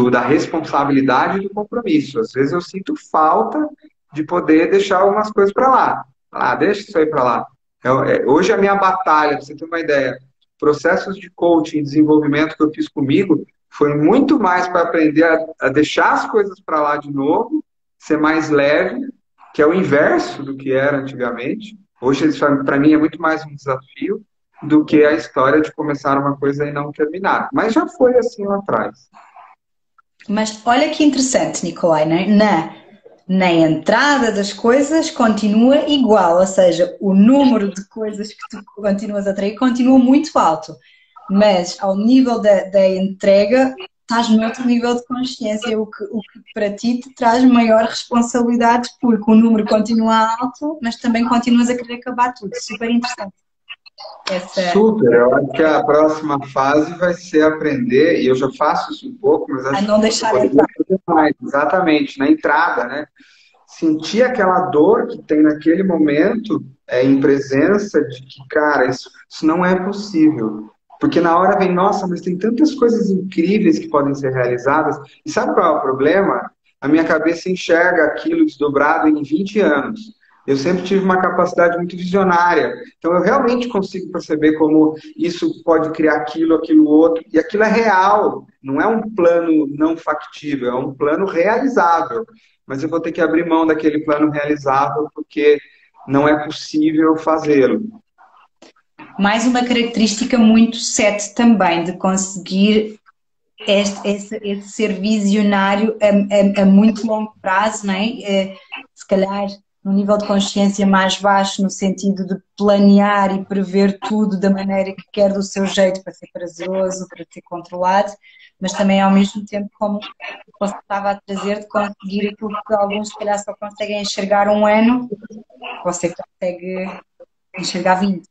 da responsabilidade e do compromisso. Às vezes eu sinto falta de poder deixar algumas coisas para lá. Deixa isso aí para lá. Hoje a minha batalha, para você ter uma ideia, processos de coaching e desenvolvimento que eu fiz comigo foi muito mais para aprender a deixar as coisas para lá de novo, ser mais leve, que é o inverso do que era antigamente. Hoje, para mim, é muito mais um desafio do que a história de começar uma coisa e não terminar. Mas já foi assim lá atrás. Mas olha que interessante, Nicolai, né? Na entrada das coisas continua igual, ou seja, o número de coisas que tu continuas a atrair continua muito alto, mas ao nível da entrega estás noutro nível de consciência, o que para ti te traz maior responsabilidade, porque o número continua alto, mas também continuas a querer acabar tudo. Super interessante. Super, eu acho que a próxima fase vai ser aprender, e eu já faço isso um pouco, mas A acho não que eu deixar poderia entrar. fazer mais, exatamente, na entrada, né? Sentir aquela dor que tem naquele momento, em presença de que, cara, isso não é possível. Porque na hora vem, nossa, mas tem tantas coisas incríveis que podem ser realizadas. E sabe qual é o problema? A minha cabeça enxerga aquilo desdobrado em 20 anos. Eu sempre tive uma capacidade muito visionária. Então eu realmente consigo perceber como isso pode criar aquilo, aquilo outro. E aquilo é real. Não é um plano não factível, é um plano realizável. Mas eu vou ter que abrir mão daquele plano realizável porque não é possível fazê-lo. Mais uma característica muito sete também, de conseguir esse ser visionário a muito longo prazo, não é? Se calhar num nível de consciência mais baixo, no sentido de planear e prever tudo da maneira que quer, do seu jeito, para ser prazeroso, para ser controlado, mas também ao mesmo tempo, como você estava a trazer, de conseguir aquilo que alguns se calhar só conseguem enxergar um ano, você consegue enxergar 20.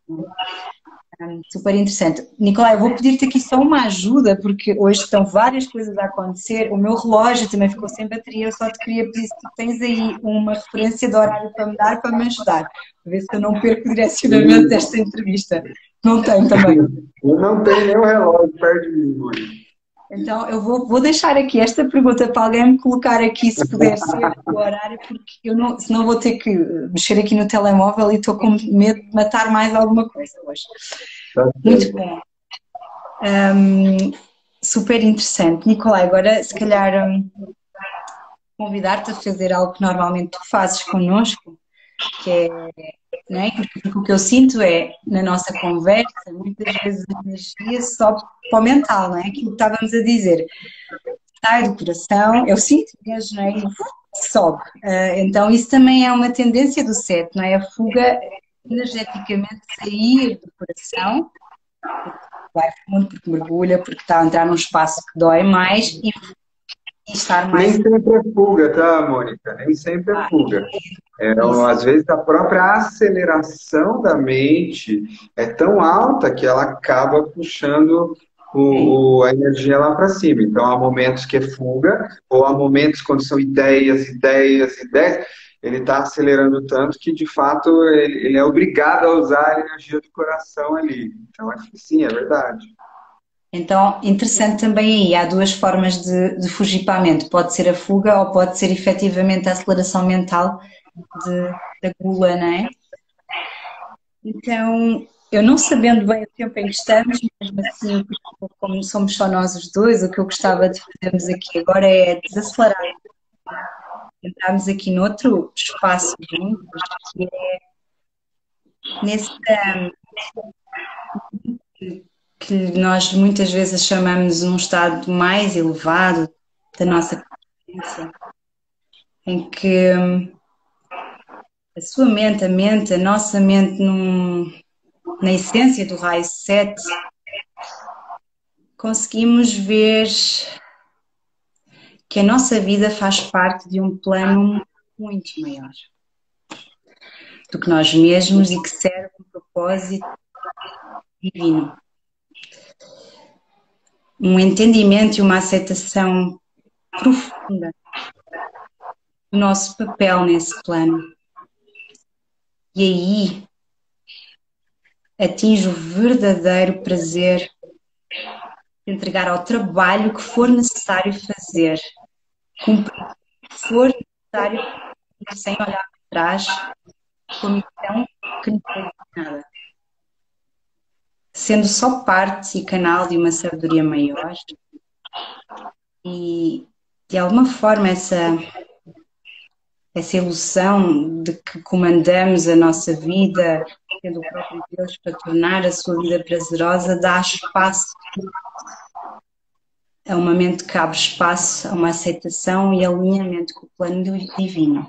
Super interessante. Nicolai, eu vou pedir-te aqui só uma ajuda, porque hoje estão várias coisas a acontecer. O meu relógio também ficou sem bateria. Eu só te queria pedir se tu tens aí uma referência de horário para me dar, para me ajudar, para ver se eu não perco o direcionamento desta entrevista. Não tenho também. Eu não tenho nenhum relógio perto de mim hoje. Então, eu vou deixar aqui esta pergunta para alguém me colocar aqui, se puder ser o horário, porque eu não, senão vou ter que mexer aqui no telemóvel e estou com medo de matar mais alguma coisa hoje. Tá Muito certo. bom. Super interessante. Nicolai, agora se calhar convidar-te a fazer algo que normalmente tu fazes connosco, que é, não é? Porque o que eu sinto é, na nossa conversa, muitas vezes a energia sobe para o mental, não é? Aquilo que estávamos a dizer, sai do coração, eu sinto mesmo, não é? E sobe. Então isso também é uma tendência do sete, não é? A fuga energeticamente sair do coração, vai fundo, porque mergulha, porque está a entrar num espaço que dói mais e estar Nem mais. sempre é fuga, tá, Mônica? Nem sempre é Ah, fuga. isso. Às vezes a própria aceleração da mente é tão alta que ela acaba puxando É. a energia lá para cima. Então há momentos que é fuga, ou há momentos quando são ideias, ideias, ideias. Ele está acelerando tanto que, de fato, ele é obrigado a usar a energia do coração ali. Então, acho que sim, é verdade. Então, interessante também aí, há duas formas de fugir para a mente. Pode ser a fuga ou pode ser efetivamente a aceleração mental da gula, não é? Então, eu não sabendo bem o tempo em que estamos, mesmo assim, como somos só nós os dois, o que eu gostava de fazermos aqui agora é desacelerar. Entrarmos aqui noutro espaço juntos, que é nesse que nós muitas vezes chamamos um estado mais elevado da nossa consciência, em que a sua mente, a nossa mente, na essência do raio 7, conseguimos ver que a nossa vida faz parte de um plano muito maior do que nós mesmos e que serve um propósito divino. Um entendimento e uma aceitação profunda do nosso papel nesse plano. E aí atinge o verdadeiro prazer de entregar ao trabalho que for necessário fazer, cumprir o que for necessário fazer, sem olhar para trás, com a missão que não foi nada. Sendo só parte e canal de uma sabedoria maior, E, de alguma forma, essa ilusão de que comandamos a nossa vida, tendo o próprio Deus para tornar a sua vida prazerosa, dá espaço a uma mente que abre espaço a uma aceitação e alinhamento com o plano divino.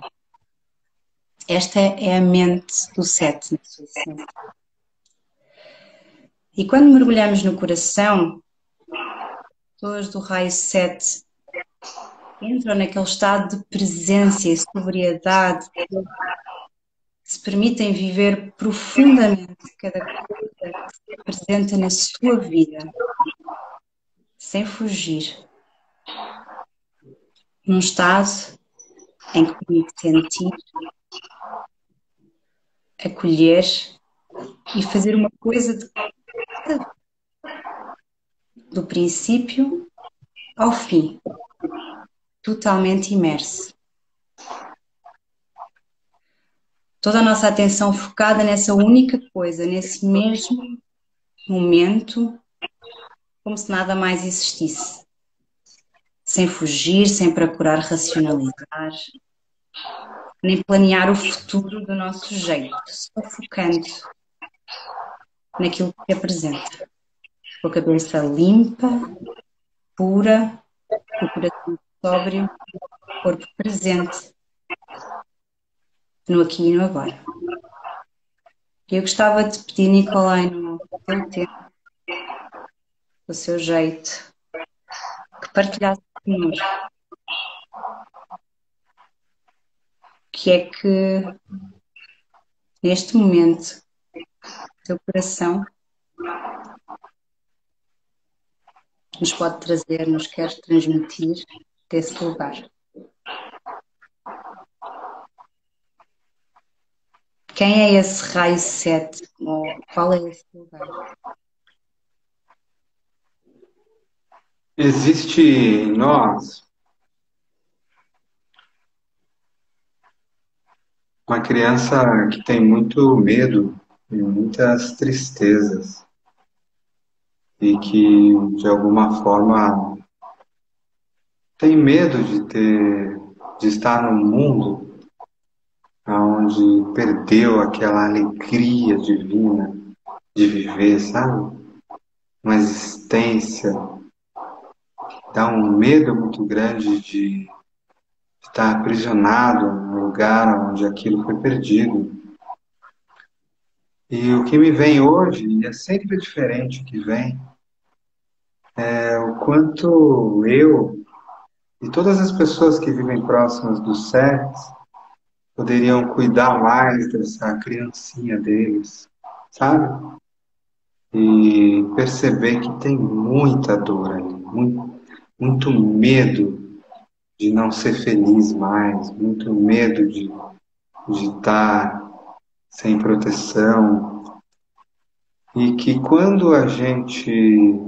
Esta é a mente do sete, na sua essência. E quando mergulhamos no coração, pessoas do raio 7 entram naquele estado de presença e sobriedade, que se permitem viver profundamente cada coisa que se apresenta na sua vida, sem fugir, num estado em que permite sentir, acolher e fazer uma coisa do princípio ao fim, totalmente imerso. Toda a nossa atenção focada nessa única coisa, nesse mesmo momento, como se nada mais existisse. Sem fugir, sem procurar racionalizar, nem planear o futuro do nosso jeito, só focando naquilo que se apresenta. Com a cabeça limpa, pura, o coração sóbrio, o corpo presente, no aqui e no agora. Eu gostava de pedir, Nicolai, no teu tempo, do seu jeito, que partilhasse connosco o que é que, neste momento, o teu coração nos pode trazer, nos quer transmitir desse lugar. Quem é esse raio 7? Ou qual é esse lugar? Existe em nós uma criança que tem muito medo e muitas tristezas e que, de alguma forma, tem medo de estar num mundo onde perdeu aquela alegria divina de viver, sabe? Uma existência, dá um medo muito grande de estar aprisionado no lugar onde aquilo foi perdido. E o que me vem hoje, e é sempre diferente o que vem, é o quanto eu e todas as pessoas que vivem próximas do sexo poderiam cuidar mais dessa criancinha deles, sabe? E perceber que tem muita dor ali, muito medo de não ser feliz mais, muito medo de estar sem proteção. E que quando a gente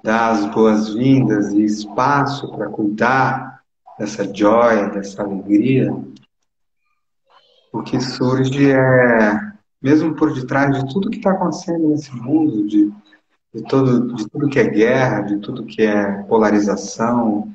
dá as boas-vindas e espaço para cuidar dessa joia, dessa alegria, o que surge é, mesmo por detrás de tudo que está acontecendo nesse mundo, de tudo que é guerra, de tudo que é polarização,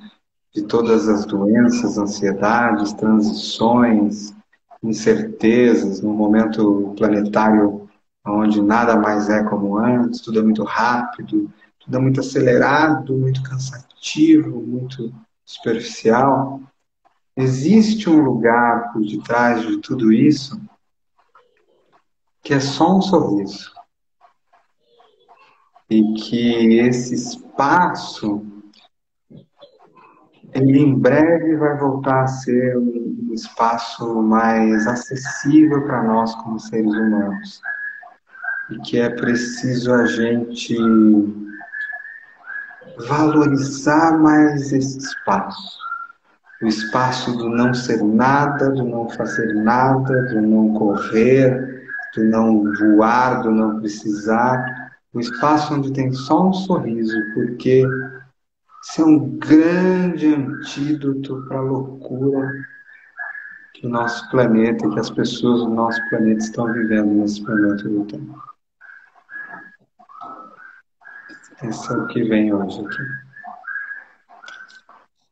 de todas as doenças, ansiedades, transições, incertezas, num momento planetário onde nada mais é como antes, tudo é muito rápido, tudo é muito acelerado, muito cansativo, muito superficial. Existe um lugar por detrás de tudo isso que é só um sorriso. E que esse espaço, ele em breve vai voltar a ser um espaço mais acessível para nós como seres humanos. E que é preciso a gente valorizar mais esse espaço. O espaço do não ser nada, do não fazer nada, do não correr, do não voar, do não precisar. O espaço onde tem só um sorriso, porque isso é um grande antídoto para a loucura que o nosso planeta e que as pessoas do nosso planeta estão vivendo nesse momento do tempo. Esse é o que vem hoje aqui.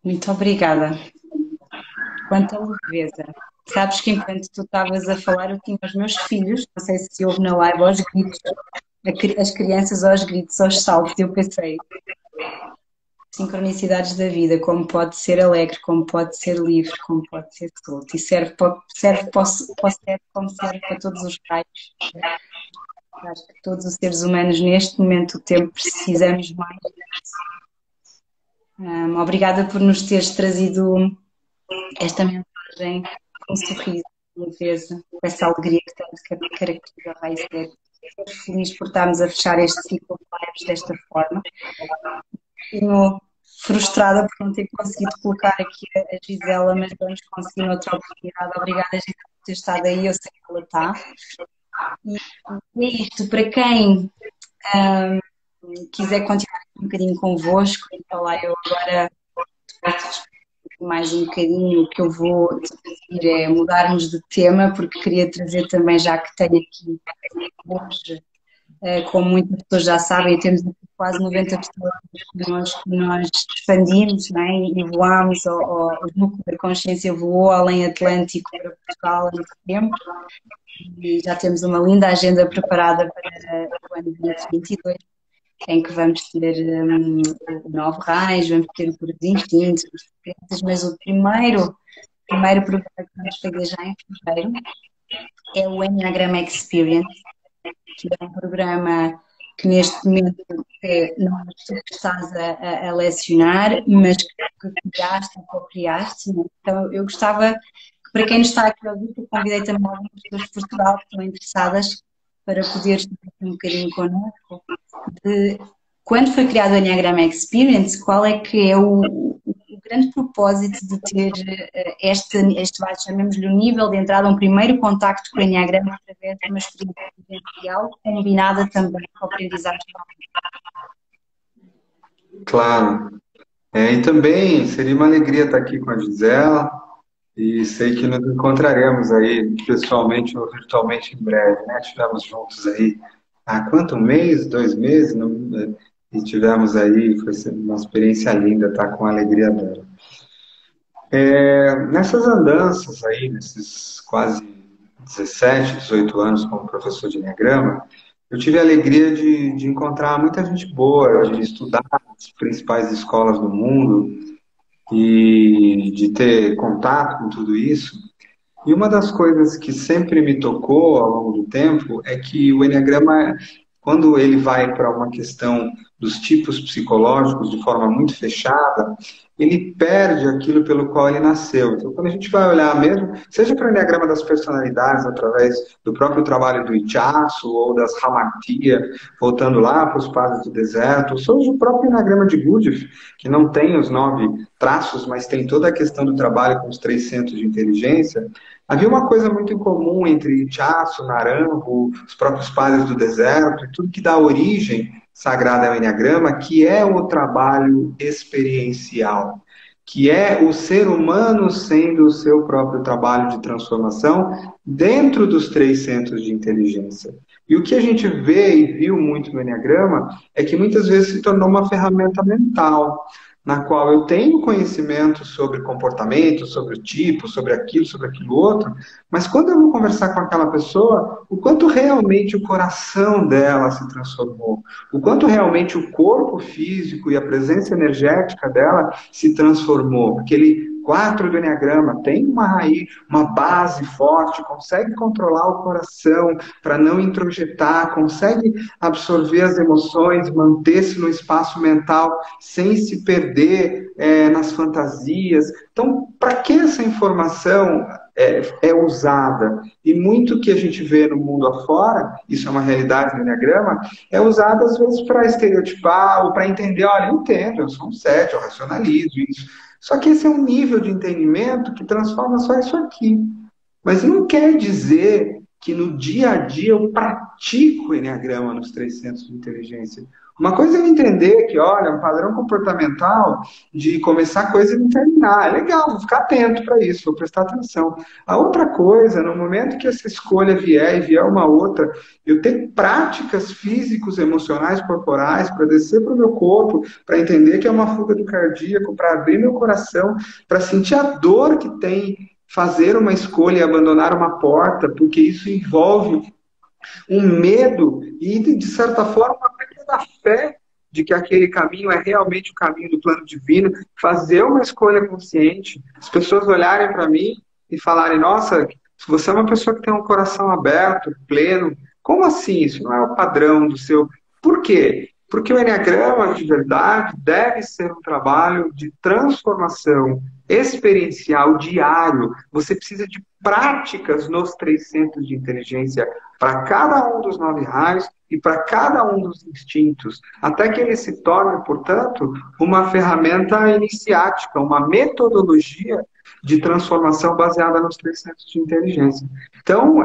Muito obrigada. Quanta leveza. Sabes que enquanto tu estavas a falar, eu tinha os meus filhos, não sei se houve na live, aos gritos, as crianças aos gritos, aos saltos, e eu pensei, sincronicidades da vida, como pode ser alegre, como pode ser livre, como pode ser solto, e serve para o cérebro como serve para todos os raios. Acho que todos os seres humanos, neste momento do tempo, precisamos mais. Obrigada por nos teres trazido esta mensagem com um sorriso, com leveza, com essa alegria que tanto caracteriza a Raiz. Estou feliz por estarmos a fechar este ciclo de lives desta forma. Estou frustrada por não ter conseguido colocar aqui a Gisela, mas vamos conseguir noutra oportunidade. Obrigada, Gisela, por ter estado aí, eu sei que ela está. E é isto, para quem quiser continuar um bocadinho convosco, então lá eu agora mais um bocadinho. O que eu vou decidir é mudarmos de tema, porque queria trazer também, já que tenho aqui hoje, como muitas pessoas já sabem, temos aqui quase 90 pessoas que nós expandimos, não é? E voámos, o núcleo da consciência voou além Atlântico para Portugal em setembro, e já temos uma linda agenda preparada para o ano 2022, em que vamos ter o Novo Reis, vamos ter o Cura dos Instintos, mas o primeiro programa que vamos fazer já em fevereiro é o Enneagram Experience, que é um programa que neste momento não és tu que estás a lecionar, mas que criaste e co-criaste. Então eu gostava que, para quem nos está aqui a ouvir, eu convidei também algumas pessoas de Portugal que estão interessadas para poderes estar um bocadinho connosco de quando foi criado o Enneagram Experience, qual é que é o grande propósito de ter este chamemos-lhe o nível de entrada, um primeiro contacto com o Enneagrama através de uma experiência vivencial combinada também com a aprendizagem. Claro. E também seria uma alegria estar aqui com a Gisela e sei que nos encontraremos aí pessoalmente ou virtualmente em breve, né? Estivemos juntos aí há quanto? Um mês, 2 meses? E tivemos aí, foi uma experiência linda estar com a alegria dela. Nessas andanças aí, nesses quase 17, 18 anos como professor de Enneagrama, eu tive a alegria de encontrar muita gente boa, de estudar nas principais escolas do mundo e de ter contato com tudo isso. E uma das coisas que sempre me tocou ao longo do tempo é que o Enneagrama, quando ele vai para uma questão dos tipos psicológicos de forma muito fechada, ele perde aquilo pelo qual ele nasceu. Então, quando a gente vai olhar mesmo, seja para o Enneagrama das personalidades, através do próprio trabalho do Ichaço ou das Hamartia, voltando lá para os padres do deserto, ou seja o próprio Enneagrama de Gurdjieff, que não tem os 9 traços, mas tem toda a questão do trabalho com os 3 centros de inteligência, havia uma coisa muito em comum entre Ichaço, Naranjo, os próprios padres do deserto, e tudo que dá origem sagrada ao Enneagrama, que é o trabalho experiencial, que é o ser humano sendo o seu próprio trabalho de transformação dentro dos 3 centros de inteligência. E o que a gente vê e viu muito no Enneagrama é que muitas vezes se tornou uma ferramenta mental, na qual eu tenho conhecimento sobre comportamento, sobre o tipo, sobre aquilo outro, mas quando eu vou conversar com aquela pessoa, o quanto realmente o coração dela se transformou, o quanto realmente o corpo físico e a presença energética dela se transformou. Aquele 4 do Enneagrama tem uma raiz, uma base forte, consegue controlar o coração para não introjetar, consegue absorver as emoções, manter-se no espaço mental sem se perder nas fantasias. Então, para que essa informação é usada? E muito que a gente vê no mundo afora, isso é uma realidade no Enneagrama, é usada às vezes para estereotipar ou para entender, olha, eu entendo, eu sou um 7, eu racionalizo isso. Só que esse é um nível de entendimento que transforma só isso aqui. Mas não quer dizer que no dia a dia eu pratico o Enneagrama nos 3 centros de inteligência. Uma coisa é eu entender que, olha, um padrão comportamental de começar coisa e não terminar. É legal, vou ficar atento para isso, vou prestar atenção. A outra coisa, no momento que essa escolha vier e vier uma outra, eu ter práticas físicos, emocionais, corporais, para descer para o meu corpo, para entender que é uma fuga do cardíaco, para abrir meu coração, para sentir a dor que tem fazer uma escolha e abandonar uma porta, porque isso envolve um medo e, de certa forma, uma perda da fé de que aquele caminho é realmente o caminho do plano divino, fazer uma escolha consciente, as pessoas olharem para mim e falarem, nossa, você é uma pessoa que tem um coração aberto, pleno, como assim? Isso não é o padrão do seu... Por quê? Porque o Enneagrama, de verdade, deve ser um trabalho de transformação experiencial diário. Você precisa de práticas nos 3 centros de inteligência para cada um dos 9 raios e para cada um dos instintos, até que ele se torne, portanto, uma ferramenta iniciática, uma metodologia de transformação baseada nos 3 centros de inteligência. Então,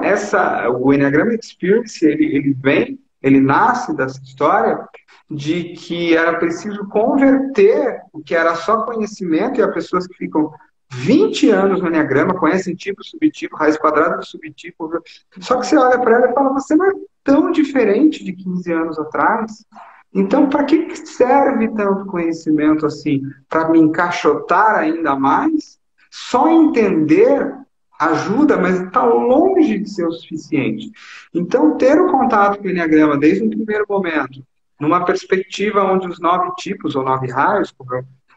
o Enneagram Experience, ele nasce dessa história de que era preciso converter o que era só conhecimento, e há pessoas que ficam 20 anos no Enneagrama, conhecem tipo, subtipo, raiz quadrada do subtipo, só que você olha para ela e fala, você não é tão diferente de 15 anos atrás. Então, para que serve tanto conhecimento assim? Para me encaixotar ainda mais? Só entender ajuda, mas está longe de ser o suficiente. Então, ter o contato com o Enneagrama desde o primeiro momento, numa perspectiva onde os 9 tipos, ou 9 raios,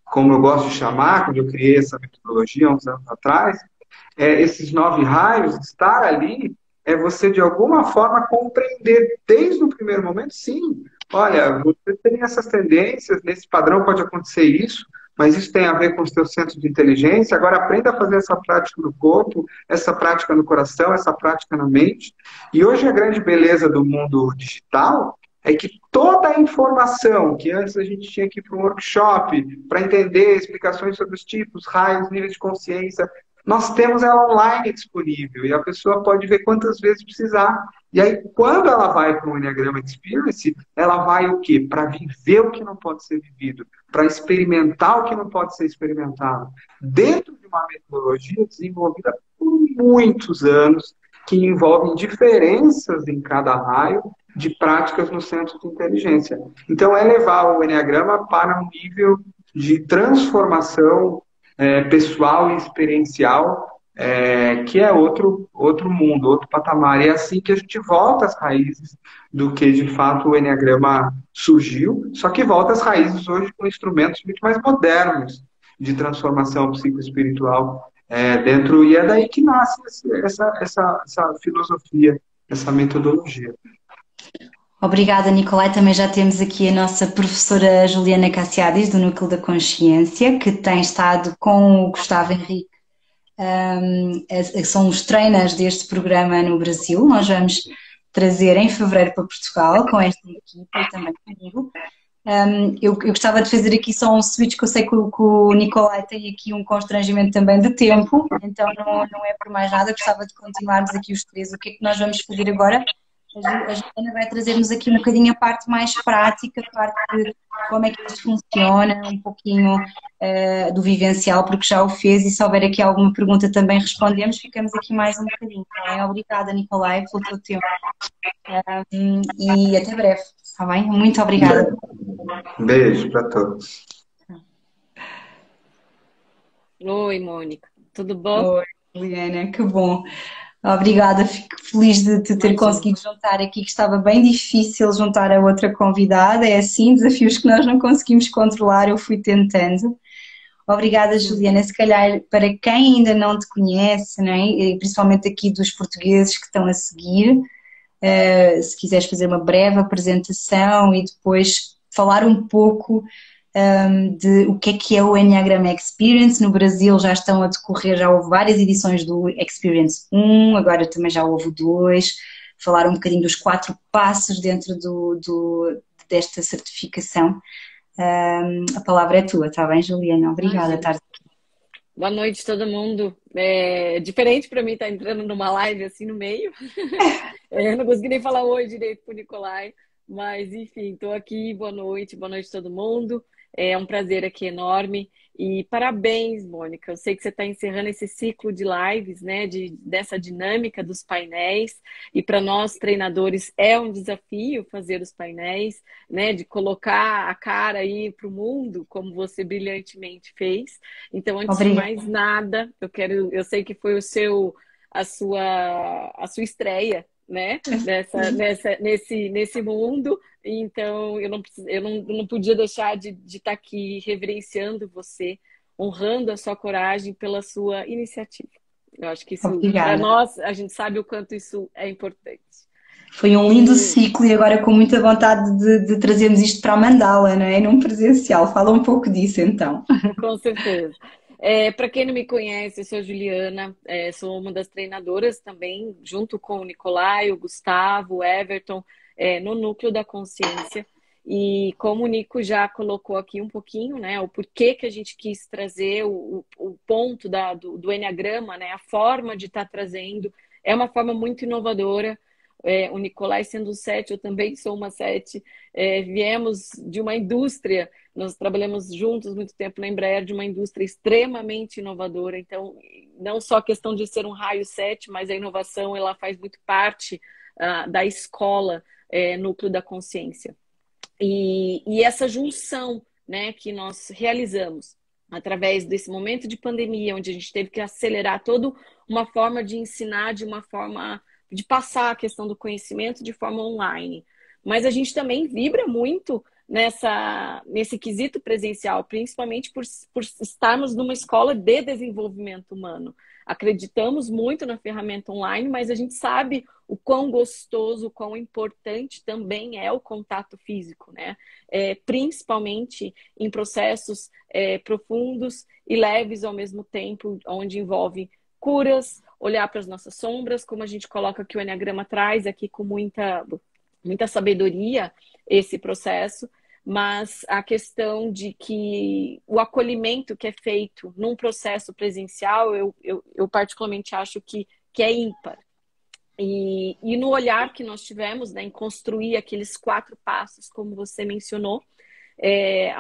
como eu gosto de chamar, quando eu criei essa metodologia há uns anos atrás, esses 9 raios, estar ali é você, de alguma forma, compreender desde o primeiro momento, sim, olha, você tem essas tendências, nesse padrão pode acontecer isso, mas isso tem a ver com os teus centros de inteligência, agora aprenda a fazer essa prática no corpo, essa prática no coração, essa prática na mente. E hoje a grande beleza do mundo digital é que toda a informação que antes a gente tinha que ir para um workshop para entender explicações sobre os tipos, raios, níveis de consciência, nós temos ela online disponível e a pessoa pode ver quantas vezes precisar. E aí, quando ela vai para o Enneagrama Experience, ela vai o quê? Para viver o que não pode ser vivido, para experimentar o que não pode ser experimentado. Dentro de uma metodologia desenvolvida por muitos anos, que envolvem diferenças em cada raio de práticas no centro de inteligência. Então, é levar o Enneagrama para um nível de transformação pessoal e experiencial, que é outro mundo, outro patamar. E é assim que a gente volta às raízes do que, de fato, o Enneagrama surgiu, só que volta às raízes hoje com instrumentos muito mais modernos de transformação psicoespiritual dentro, e é daí que nasce essa filosofia, essa metodologia. Obrigada, Nicolai. Também já temos aqui a nossa professora Juliana Cassiadis, do Núcleo da Consciência, que tem estado com o Gustavo Henrique, são os trainers deste programa no Brasil. Nós vamos trazer em fevereiro para Portugal com esta equipa e também comigo. Eu gostava de fazer aqui só um switch, que eu sei que o Nicolai tem aqui um constrangimento também de tempo, então não é por mais nada. Eu gostava de continuarmos aqui os três. O que é que nós vamos fazer agora? A Juliana vai trazer-nos aqui um bocadinho a parte mais prática, a parte de como é que isto funciona, um pouquinho do vivencial, porque já o fez, e se houver aqui alguma pergunta também respondemos. Ficamos aqui mais um bocadinho, tá bem? Obrigada, Nicolai, pelo teu tempo. E até breve, está bem? Muito obrigada. Beijo para todos. Oi, Mônica. Tudo bom? Oi, Juliana, que bom. Obrigada, fico feliz de te ter conseguido juntar aqui, que estava bem difícil juntar a outra convidada. É assim, desafios que nós não conseguimos controlar, eu fui tentando. Obrigada, Juliana. Se calhar, para quem ainda não te conhece, não é? E principalmente aqui dos portugueses que estão a seguir, se quiseres fazer uma breve apresentação e depois falar um pouco de o que é o Enneagram Experience. No Brasil já estão a decorrer, já houve várias edições do Experience 1, agora também já houve 2, falar um bocadinho dos 4 passos dentro desta certificação. A palavra é tua, está bem, Juliana? Obrigada, estar aqui. Boa noite, todo mundo. É diferente para mim estar entrando numa live assim no meio. Eu não consegui nem falar oi direito pro Nicolai, Mas, enfim, estou aqui. Boa noite todo mundo. É um prazer aqui enorme. E parabéns, Mônica. Eu sei que você está encerrando esse ciclo de lives, né? Dessa dinâmica dos painéis. E para nós, treinadores, é um desafio fazer os painéis, né? De colocar a cara aí para o mundo, como você brilhantemente fez. Então, antes de Obrigada. mais nada, eu sei que foi a sua estreia, né? Nesse mundo. Então, eu não podia deixar de estar aqui reverenciando você, honrando a sua coragem pela sua iniciativa. Eu acho que isso, para Obrigada. nós, a gente sabe o quanto isso é importante. Foi um lindo E, ciclo e agora com muita vontade de trazermos isto para a Mandala, não é? Num presencial. Fala um pouco disso então. com certeza. Para quem não me conhece, eu sou a Juliana, sou uma das treinadoras também, junto com o Nicolai, o Gustavo, o Everton, no Núcleo da Consciência. E como o Nico já colocou aqui um pouquinho, né, o porquê que a gente quis trazer o ponto do Enneagrama, né, a forma de estar trazendo, é uma forma muito inovadora. O Nicolai sendo um 7, eu também sou uma 7. Viemos de uma indústria. Nós trabalhamos juntos muito tempo na Embraer, de uma indústria extremamente inovadora. Então, não só a questão de ser um raio 7, mas a inovação ela faz muito parte da escola, Núcleo da Consciência. E essa junção, né, que nós realizamos através desse momento de pandemia, onde a gente teve que acelerar toda uma forma de ensinar, de uma forma de passar a questão do conhecimento de forma online. Mas a gente também vibra muito nesse quesito presencial, principalmente por estarmos numa escola de desenvolvimento humano. Acreditamos muito na ferramenta online, mas a gente sabe o quão gostoso, o quão importante também é o contato físico, né? Principalmente em processos profundos e leves ao mesmo tempo, onde envolve curas, olhar para as nossas sombras, como a gente coloca que o Enneagrama traz aqui com muita sabedoria esse processo, mas a questão de que o acolhimento que é feito num processo presencial, eu particularmente acho que é ímpar. E no olhar que nós tivemos, né, em construir aqueles 4 passos, como você mencionou,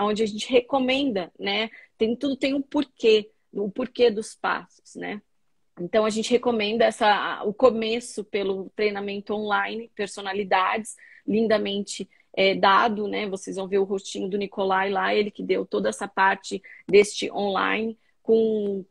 onde a gente recomenda, né, tudo tem um porquê, o porquê dos passos, né? Então a gente recomenda o começo pelo treinamento online, personalidades, lindamente dado, né? Vocês vão ver o rostinho do Nicolai lá, ele que deu toda essa parte deste online com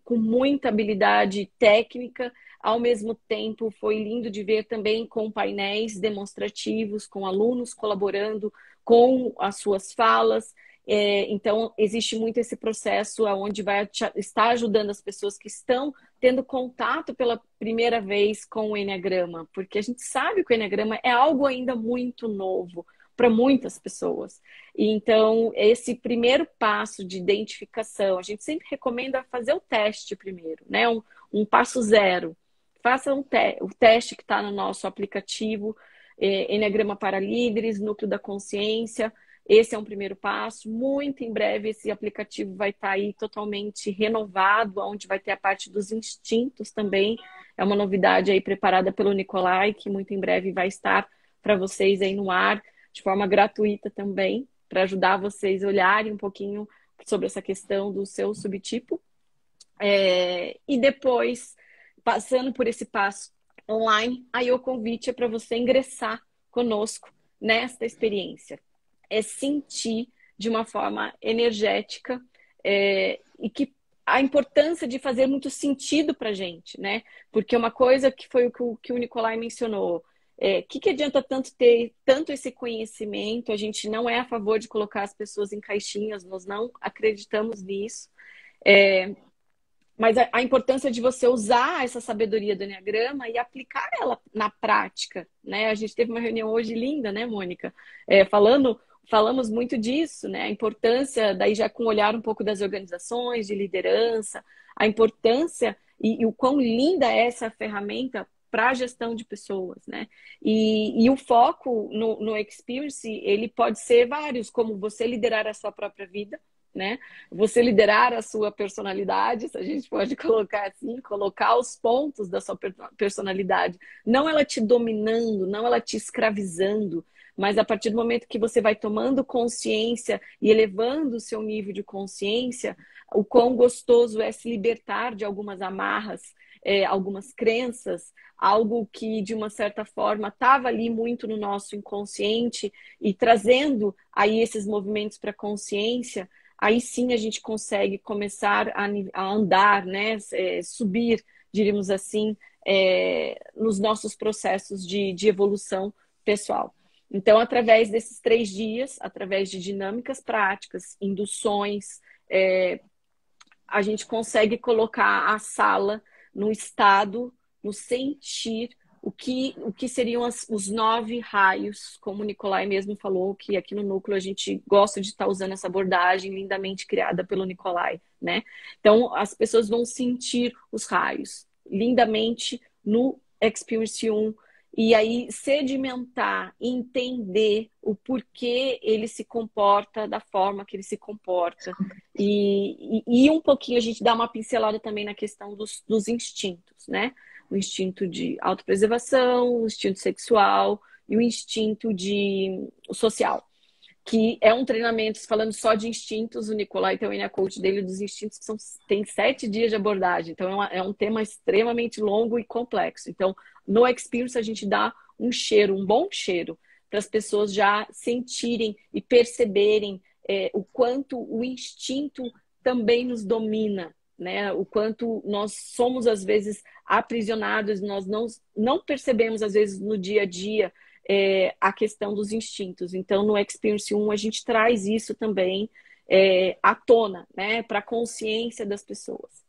muita habilidade técnica. Ao mesmo tempo, foi lindo de ver também com painéis demonstrativos, com alunos colaborando com as suas falas. Então, existe muito esse processo onde vai estar ajudando as pessoas que estão tendo contato pela primeira vez com o Enneagrama, porque a gente sabe que o Enneagrama é algo ainda muito novo para muitas pessoas. E então, esse primeiro passo de identificação, a gente sempre recomenda fazer o teste primeiro, né? Um passo zero. Faça o teste que está no nosso aplicativo, Enneagrama para Líderes, Núcleo da Consciência. Esse é um primeiro passo. Muito em breve esse aplicativo vai estar aí totalmente renovado, onde vai ter a parte dos instintos também. É uma novidade aí preparada pelo Nicolai, que muito em breve vai estar para vocês aí no ar, de forma gratuita também, para ajudar vocês a olharem um pouquinho sobre essa questão do seu subtipo. E depois, passando por esse passo online, aí o convite é para você ingressar conosco nesta experiência. É sentir de uma forma energética e que a importância de fazer muito sentido para a gente, né? Porque uma coisa que foi o que o Nicolai mencionou, que adianta tanto ter tanto esse conhecimento? A gente não é a favor de colocar as pessoas em caixinhas, nós não acreditamos nisso. Mas a importância de você usar essa sabedoria do Enneagrama e aplicar ela na prática, né? A gente teve uma reunião hoje linda, né, Mônica? Falamos muito disso, né? A importância, daí já com o olhar um pouco das organizações, de liderança, a importância e o quão linda é essa ferramenta para a gestão de pessoas, né? E o foco no Experience, ele pode ser vários, como você liderar a sua própria vida, né? Você liderar a sua personalidade, se a gente pode colocar assim, colocar os pontos da sua personalidade, não ela te dominando, não ela te escravizando, mas a partir do momento que você vai tomando consciência e elevando o seu nível de consciência, o quão gostoso é se libertar de algumas amarras, algumas crenças, algo que de uma certa forma estava ali muito no nosso inconsciente e trazendo aí esses movimentos para a consciência, aí sim a gente consegue começar a andar, né? Subir, diríamos assim, nos nossos processos de evolução pessoal. Então, através desses 3 dias, através de dinâmicas práticas, induções, a gente consegue colocar a sala no estado, no sentir, o que seriam os 9 raios, como o Nicolai mesmo falou, que aqui no Núcleo a gente gosta de estar usando essa abordagem lindamente criada pelo Nicolai, né? Então, as pessoas vão sentir os raios lindamente no Experience 1, e aí sedimentar, entender o porquê ele se comporta da forma que ele se comporta. E um pouquinho a gente dá uma pincelada também na questão dos instintos, né? O instinto de autopreservação, o instinto sexual e o instinto o social, que é um treinamento, falando só de instintos, o Nicolai tem o Enia Coach dele dos instintos, que tem 7 dias de abordagem, então é um tema extremamente longo e complexo. Então, no Experience a gente dá um cheiro, um bom cheiro, para as pessoas já sentirem e perceberem o quanto o instinto também nos domina, né? O quanto nós somos, às vezes, aprisionados, nós não percebemos, às vezes, no dia a dia, a questão dos instintos. Então, no Experience 1, a gente traz isso também à tona, né? Para a consciência das pessoas.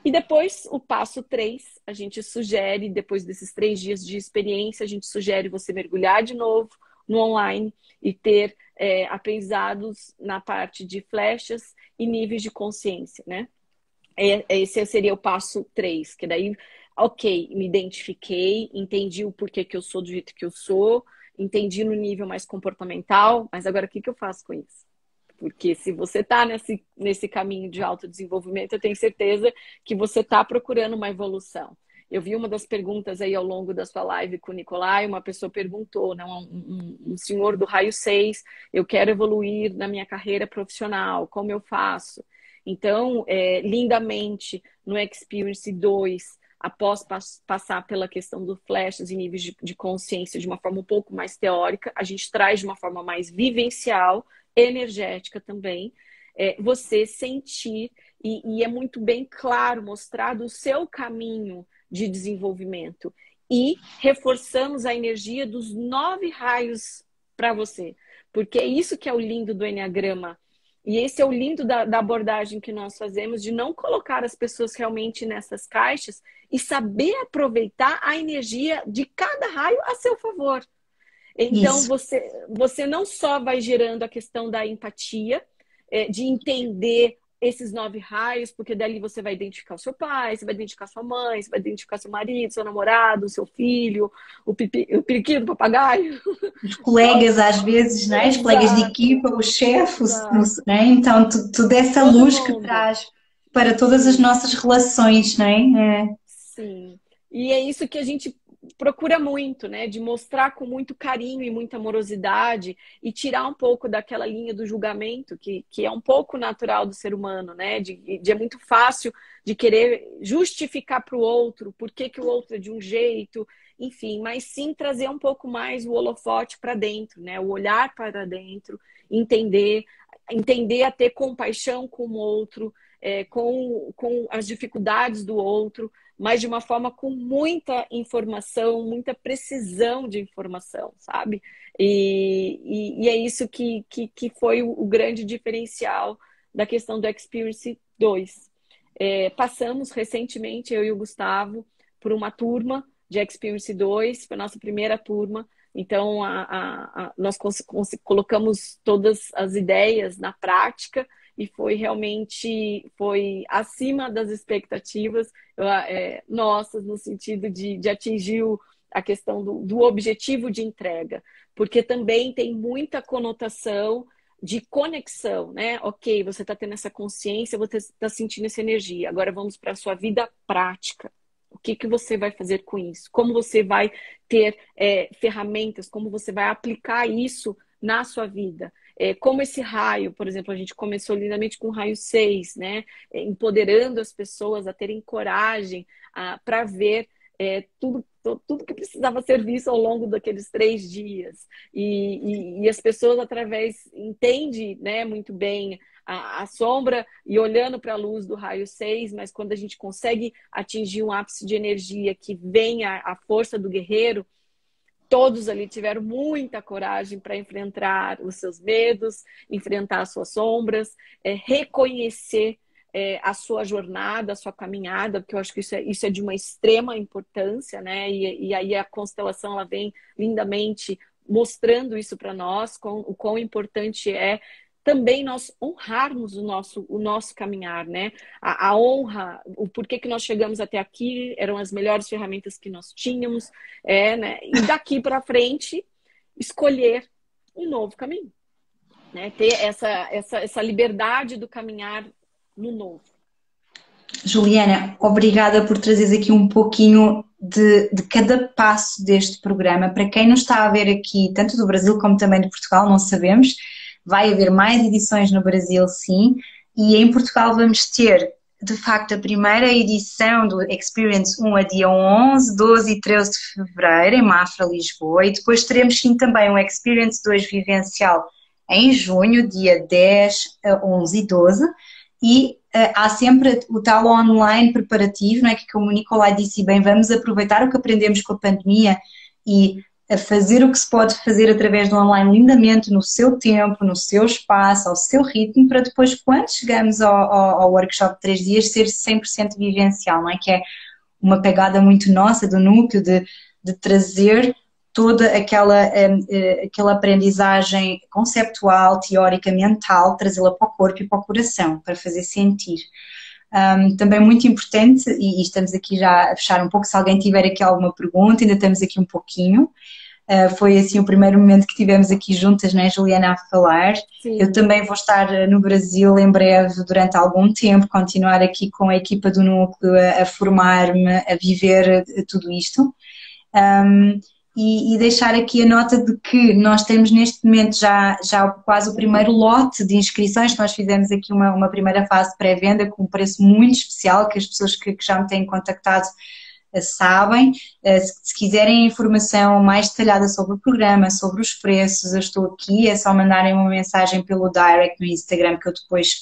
E depois, o passo 3, a gente sugere, depois desses 3 dias de experiência, a gente sugere você mergulhar de novo no online e ter aprendizados na parte de flechas e níveis de consciência, né? Esse seria o passo 3, que daí, ok, me identifiquei, entendi o porquê que eu sou do jeito que eu sou, entendi no nível mais comportamental, mas agora o que eu faço com isso? Porque se você está nesse caminho de autodesenvolvimento, eu tenho certeza que você está procurando uma evolução. Eu vi uma das perguntas aí ao longo da sua live com o Nicolai, uma pessoa perguntou, né, um senhor do raio 6, eu quero evoluir na minha carreira profissional, como eu faço? Então, lindamente, no Experience 2, após passar pela questão do flashes e níveis de consciência de uma forma um pouco mais teórica, a gente traz de uma forma mais vivencial, energética também, você sentir, e é muito bem claro, mostrado o seu caminho de desenvolvimento. E reforçamos a energia dos 9 raios para você. Porque é isso que é o lindo do Enneagrama. E esse é o lindo da abordagem que nós fazemos, de não colocar as pessoas realmente nessas caixas e saber aproveitar a energia de cada raio a seu favor. Então, você não só vai gerando a questão da empatia, de entender esses 9 raios, porque dali você vai identificar o seu pai, você vai identificar sua mãe, você vai identificar seu marido, seu namorado, seu filho, o periquito, o papagaio. Os colegas, às vezes, não é? Os colegas de equipa, o chefe, não é? Então, tudo essa Todo luz que mundo. traz para todas as nossas relações, não é? Sim. E é isso que a gente procura muito, né? De mostrar com muito carinho e muita amorosidade e tirar um pouco daquela linha do julgamento que é um pouco natural do ser humano, né? É muito fácil de querer justificar para o outro por que o outro é de um jeito, enfim, mas sim trazer um pouco mais o holofote para dentro, né? O olhar para dentro, entender a ter compaixão com o outro, com as dificuldades do outro, mas de uma forma com muita informação, muita precisão de informação, sabe? E é isso que foi o grande diferencial da questão do Experience 2. Passamos recentemente, eu e o Gustavo, por uma turma de Experience 2, foi a nossa primeira turma. Então, nós colocamos todas as ideias na prática e foi acima das expectativas nossas, no sentido de atingir a questão do objetivo de entrega, porque também tem muita conotação de conexão, né? Ok, você está tendo essa consciência, você está sentindo essa energia, agora vamos para a sua vida prática. O que que você vai fazer com isso? Como você vai ter ferramentas? Como você vai aplicar isso na sua vida? Como esse raio, por exemplo, a gente começou lindamente com o raio 6, né? Empoderando as pessoas a terem coragem para ver tudo que precisava ser visto ao longo daqueles 3 dias. E as pessoas, através, entendem, né, muito bem a sombra e olhando para a luz do raio 6, mas quando a gente consegue atingir um ápice de energia que vem a força do guerreiro, todos ali tiveram muita coragem para enfrentar os seus medos, enfrentar as suas sombras, reconhecer a sua jornada, a sua caminhada, porque eu acho que isso é de uma extrema importância, né? E aí a constelação ela vem lindamente mostrando isso para nós, o quão importante é também nós honrarmos o nosso caminhar, né? A honra, o porquê que nós chegamos até aqui, eram as melhores ferramentas que nós tínhamos, né? E daqui para frente, escolher um novo caminho, né? Ter essa liberdade do caminhar no novo. Juliana, obrigada por trazeres aqui um pouquinho de cada passo deste programa. Para quem nos está a ver aqui, tanto do Brasil como também de Portugal, não sabemos, vai haver mais edições no Brasil, sim, e em Portugal vamos ter, de facto, a primeira edição do Experience 1 a dia 11, 12 e 13 de fevereiro, em Mafra, Lisboa, e depois teremos, sim, também um Experience 2 vivencial em junho, dia 10, 11 e 12, e há sempre o tal online preparativo, não é, que como o Nicolai disse bem, vamos aproveitar o que aprendemos com a pandemia e a fazer o que se pode fazer através do online lindamente, no seu tempo, no seu espaço, ao seu ritmo, para depois, quando chegamos ao workshop de 3 dias, ser 100% vivencial, não é? Que é uma pegada muito nossa do núcleo de trazer toda aquela aprendizagem conceptual, teórica, mental, trazê-la para o corpo e para o coração, para fazer sentir. Também muito importante, e estamos aqui já a fechar um pouco, se alguém tiver aqui alguma pergunta, ainda estamos aqui um pouquinho. Foi assim o primeiro momento que tivemos aqui juntas, né, Juliana, a falar. Sim. Eu também vou estar no Brasil em breve, durante algum tempo, continuar aqui com a equipa do núcleo a formar-me, a viver tudo isto. E deixar aqui a nota de que nós temos neste momento já quase o primeiro lote de inscrições. Nós fizemos aqui uma primeira fase de pré-venda com um preço muito especial, que as pessoas que já me têm contactado sabem. Se quiserem informação mais detalhada sobre o programa, sobre os preços, eu estou aqui, é só mandarem uma mensagem pelo direct no Instagram, que eu depois,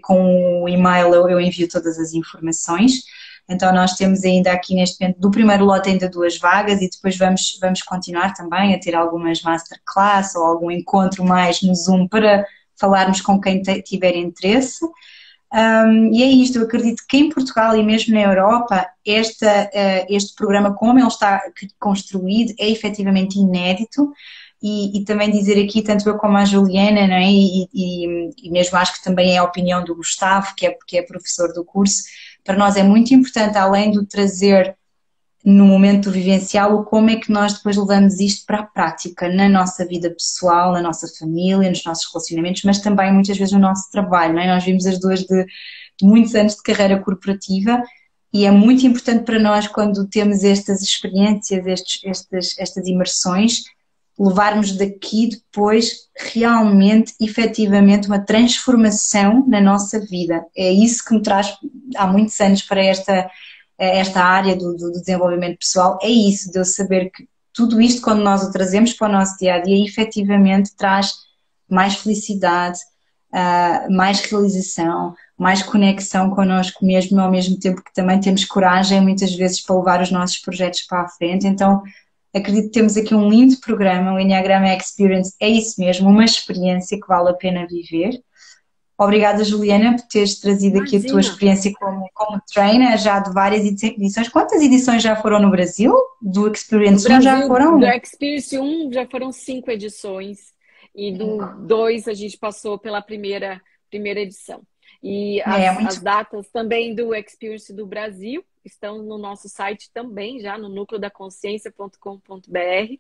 com o e-mail, eu envio todas as informações. Então nós temos ainda aqui neste momento, do primeiro lote ainda 2 vagas e depois vamos continuar também a ter algumas masterclass ou algum encontro mais no Zoom para falarmos com quem tiver interesse. E é isto, eu acredito que em Portugal e mesmo na Europa este programa, como ele está construído, é efetivamente inédito. E também dizer aqui, tanto eu como a Juliana, não é? E mesmo acho que também é a opinião do Gustavo, que é professor do curso, para nós é muito importante, além de trazer no momento vivencial, como é que nós depois levamos isto para a prática, na nossa vida pessoal, na nossa família, nos nossos relacionamentos, mas também muitas vezes no nosso trabalho, não é? Nós vimos as duas de muitos anos de carreira corporativa e é muito importante para nós, quando temos estas experiências, estas imersões, levarmos daqui depois realmente, efetivamente, uma transformação na nossa vida. É isso que me traz há muitos anos para esta área do desenvolvimento pessoal, é isso, de eu saber que tudo isto, quando nós o trazemos para o nosso dia-a-dia, efetivamente traz mais felicidade, mais realização, mais conexão connosco mesmo, ao mesmo tempo que também temos coragem, muitas vezes, para levar os nossos projetos para a frente. Então, acredito que temos aqui um lindo programa, o Enneagrama Experience, é isso mesmo, uma experiência que vale a pena viver. Obrigada, Juliana, por teres trazido aqui a tua experiência como trainer, já de várias edições. Quantas edições já foram no Brasil? Do Experience 1 já foram? Do Experience 1 já foram 5 edições. E do 2 a gente passou pela primeira edição. E as datas também do Experience do Brasil estão no nosso site também, já no núcleodaconsciência.com.br.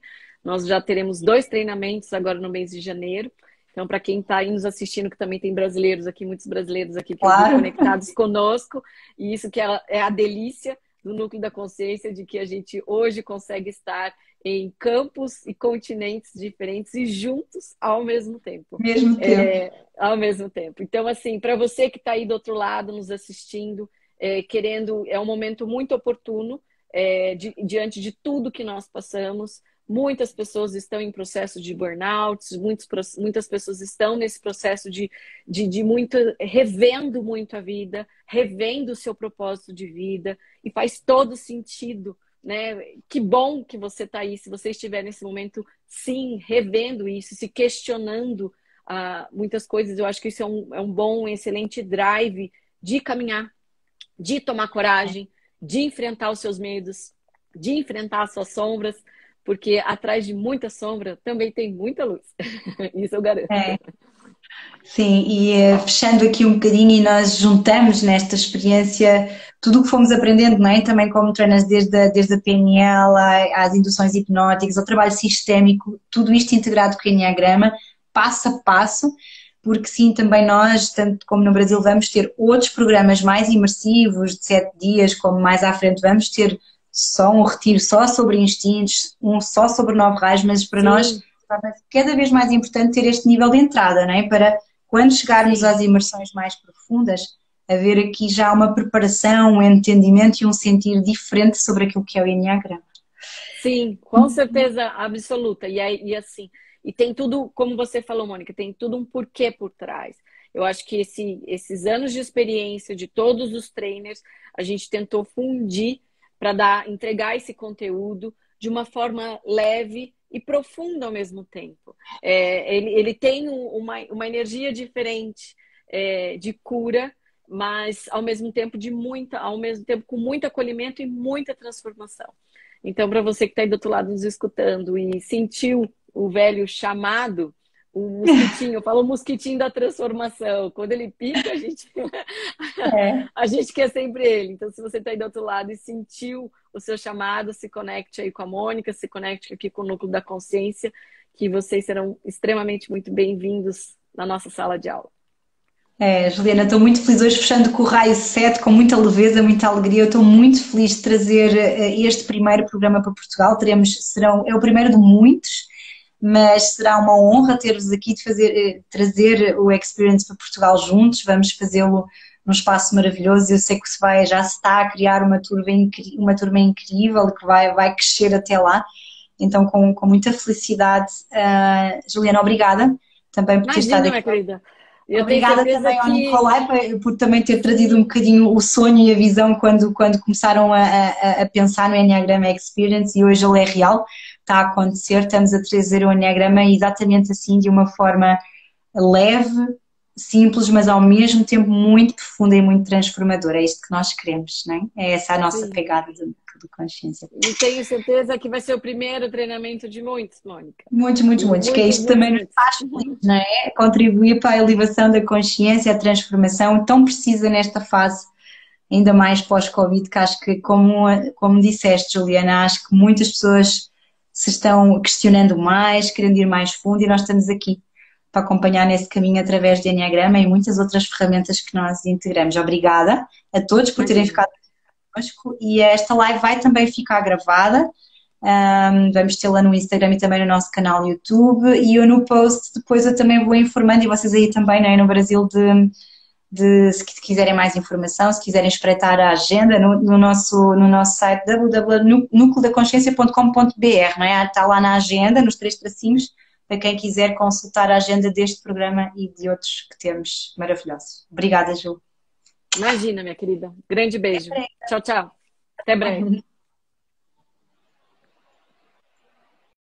Nós já teremos 2 treinamentos agora no mês de janeiro. Então, para quem está aí nos assistindo, que também tem brasileiros aqui, muitos brasileiros aqui que estão conectados conosco, e isso que é a delícia do núcleo da consciência, de que a gente hoje consegue estar em campos e continentes diferentes e juntos ao mesmo tempo. Mesmo tempo. Ao mesmo tempo. Então, assim, para você que está aí do outro lado, nos assistindo, é um momento muito oportuno, diante de tudo que nós passamos. Muitas pessoas estão em processo de burnout, muitas pessoas estão nesse processo revendo muito a vida, revendo o seu propósito de vida, e faz todo sentido, né? Que bom que você está aí, se você estiver nesse momento, sim, revendo isso, se questionando muitas coisas. Eu acho que isso é um bom, excelente drive de caminhar, de tomar coragem, de enfrentar os seus medos, de enfrentar as suas sombras, porque atrás de muita sombra também tem muita luz. Isso eu garanto. Sim, e fechando aqui um bocadinho, e nós juntamos nesta experiência tudo o que fomos aprendendo, não é? Também como treinas desde a PNL às induções hipnóticas, ao trabalho sistémico, tudo isto integrado com o Enneagrama, passo a passo, porque sim, também nós, tanto como no Brasil, vamos ter outros programas mais imersivos, de 7 dias, como mais à frente vamos ter só um retiro só sobre instintos, um só sobre 9 raios, mas para nós torna-se cada vez mais importante ter este nível de entrada, não é? Para quando chegarmos às imersões mais profundas, haver aqui já uma preparação, um entendimento e um sentir diferente sobre aquilo que é o Enneagrama. Sim, com certeza absoluta. E assim, e tem tudo, como você falou, Mônica, tem tudo um porquê por trás. Eu acho que esses anos de experiência de todos os trainers, a gente tentou fundir para entregar esse conteúdo de uma forma leve e profunda ao mesmo tempo. Ele tem uma energia diferente de cura, mas ao mesmo tempo com muito acolhimento e muita transformação. Então, para você que está aí do outro lado nos escutando e sentiu o velho chamado, o mosquitinho, eu falo o mosquitinho da transformação. Quando ele pica, a gente quer sempre ele. Então, se você está aí do outro lado e sentiu o seu chamado, se conecte aí com a Mônica, se conecte aqui com o Núcleo da Consciência, que vocês serão extremamente muito bem-vindos na nossa sala de aula. Juliana, estou muito feliz hoje, fechando com o Raio 7, com muita leveza, muita alegria. Eu estou muito feliz de trazer este primeiro programa para Portugal. É o primeiro de muitos, mas será uma honra ter-vos aqui, trazer o Experience para Portugal juntos. Vamos fazê-lo num espaço maravilhoso. Eu sei que já se está a criar uma turma incrível que vai crescer até lá. Então, com muita felicidade. Juliana, obrigada também por ter estado aqui. Querida. Obrigada também ao Nicolai por também ter trazido um bocadinho o sonho e a visão quando começaram a pensar no Enneagrama Experience, e hoje ele é real, está a acontecer. Estamos a trazer o Enneagrama exatamente assim, de uma forma leve, simples, mas ao mesmo tempo muito profunda e muito transformadora. É isto que nós queremos, não é? É essa a nossa pegada do Consciência. E tenho certeza que vai ser o primeiro treinamento de muitos, Mônica. Muitos, que é isto também nos faz feliz, não é? Contribuir para a elevação da consciência, a transformação tão precisa nesta fase, ainda mais pós-Covid, que acho que, como disseste, Juliana, acho que muitas pessoas se estão questionando mais, querendo ir mais fundo, e nós estamos aqui para acompanhar nesse caminho através do Enneagrama e muitas outras ferramentas que nós integramos. Obrigada a todos por terem ficado connosco, e esta live vai também ficar gravada. Vamos tê-la no Instagram e também no nosso canal YouTube, e eu no post depois eu também vou informando, e vocês aí também, não é, no Brasil, se quiserem mais informação, se quiserem espreitar a agenda no nosso site www.nucleodaconsciencia.com.br, não é? Está lá na agenda, nos 3 tracinhos, para quem quiser consultar a agenda deste programa e de outros que temos maravilhosos. Obrigada, Ju. Imagina, minha querida. Grande beijo. Tchau, tchau. Até breve.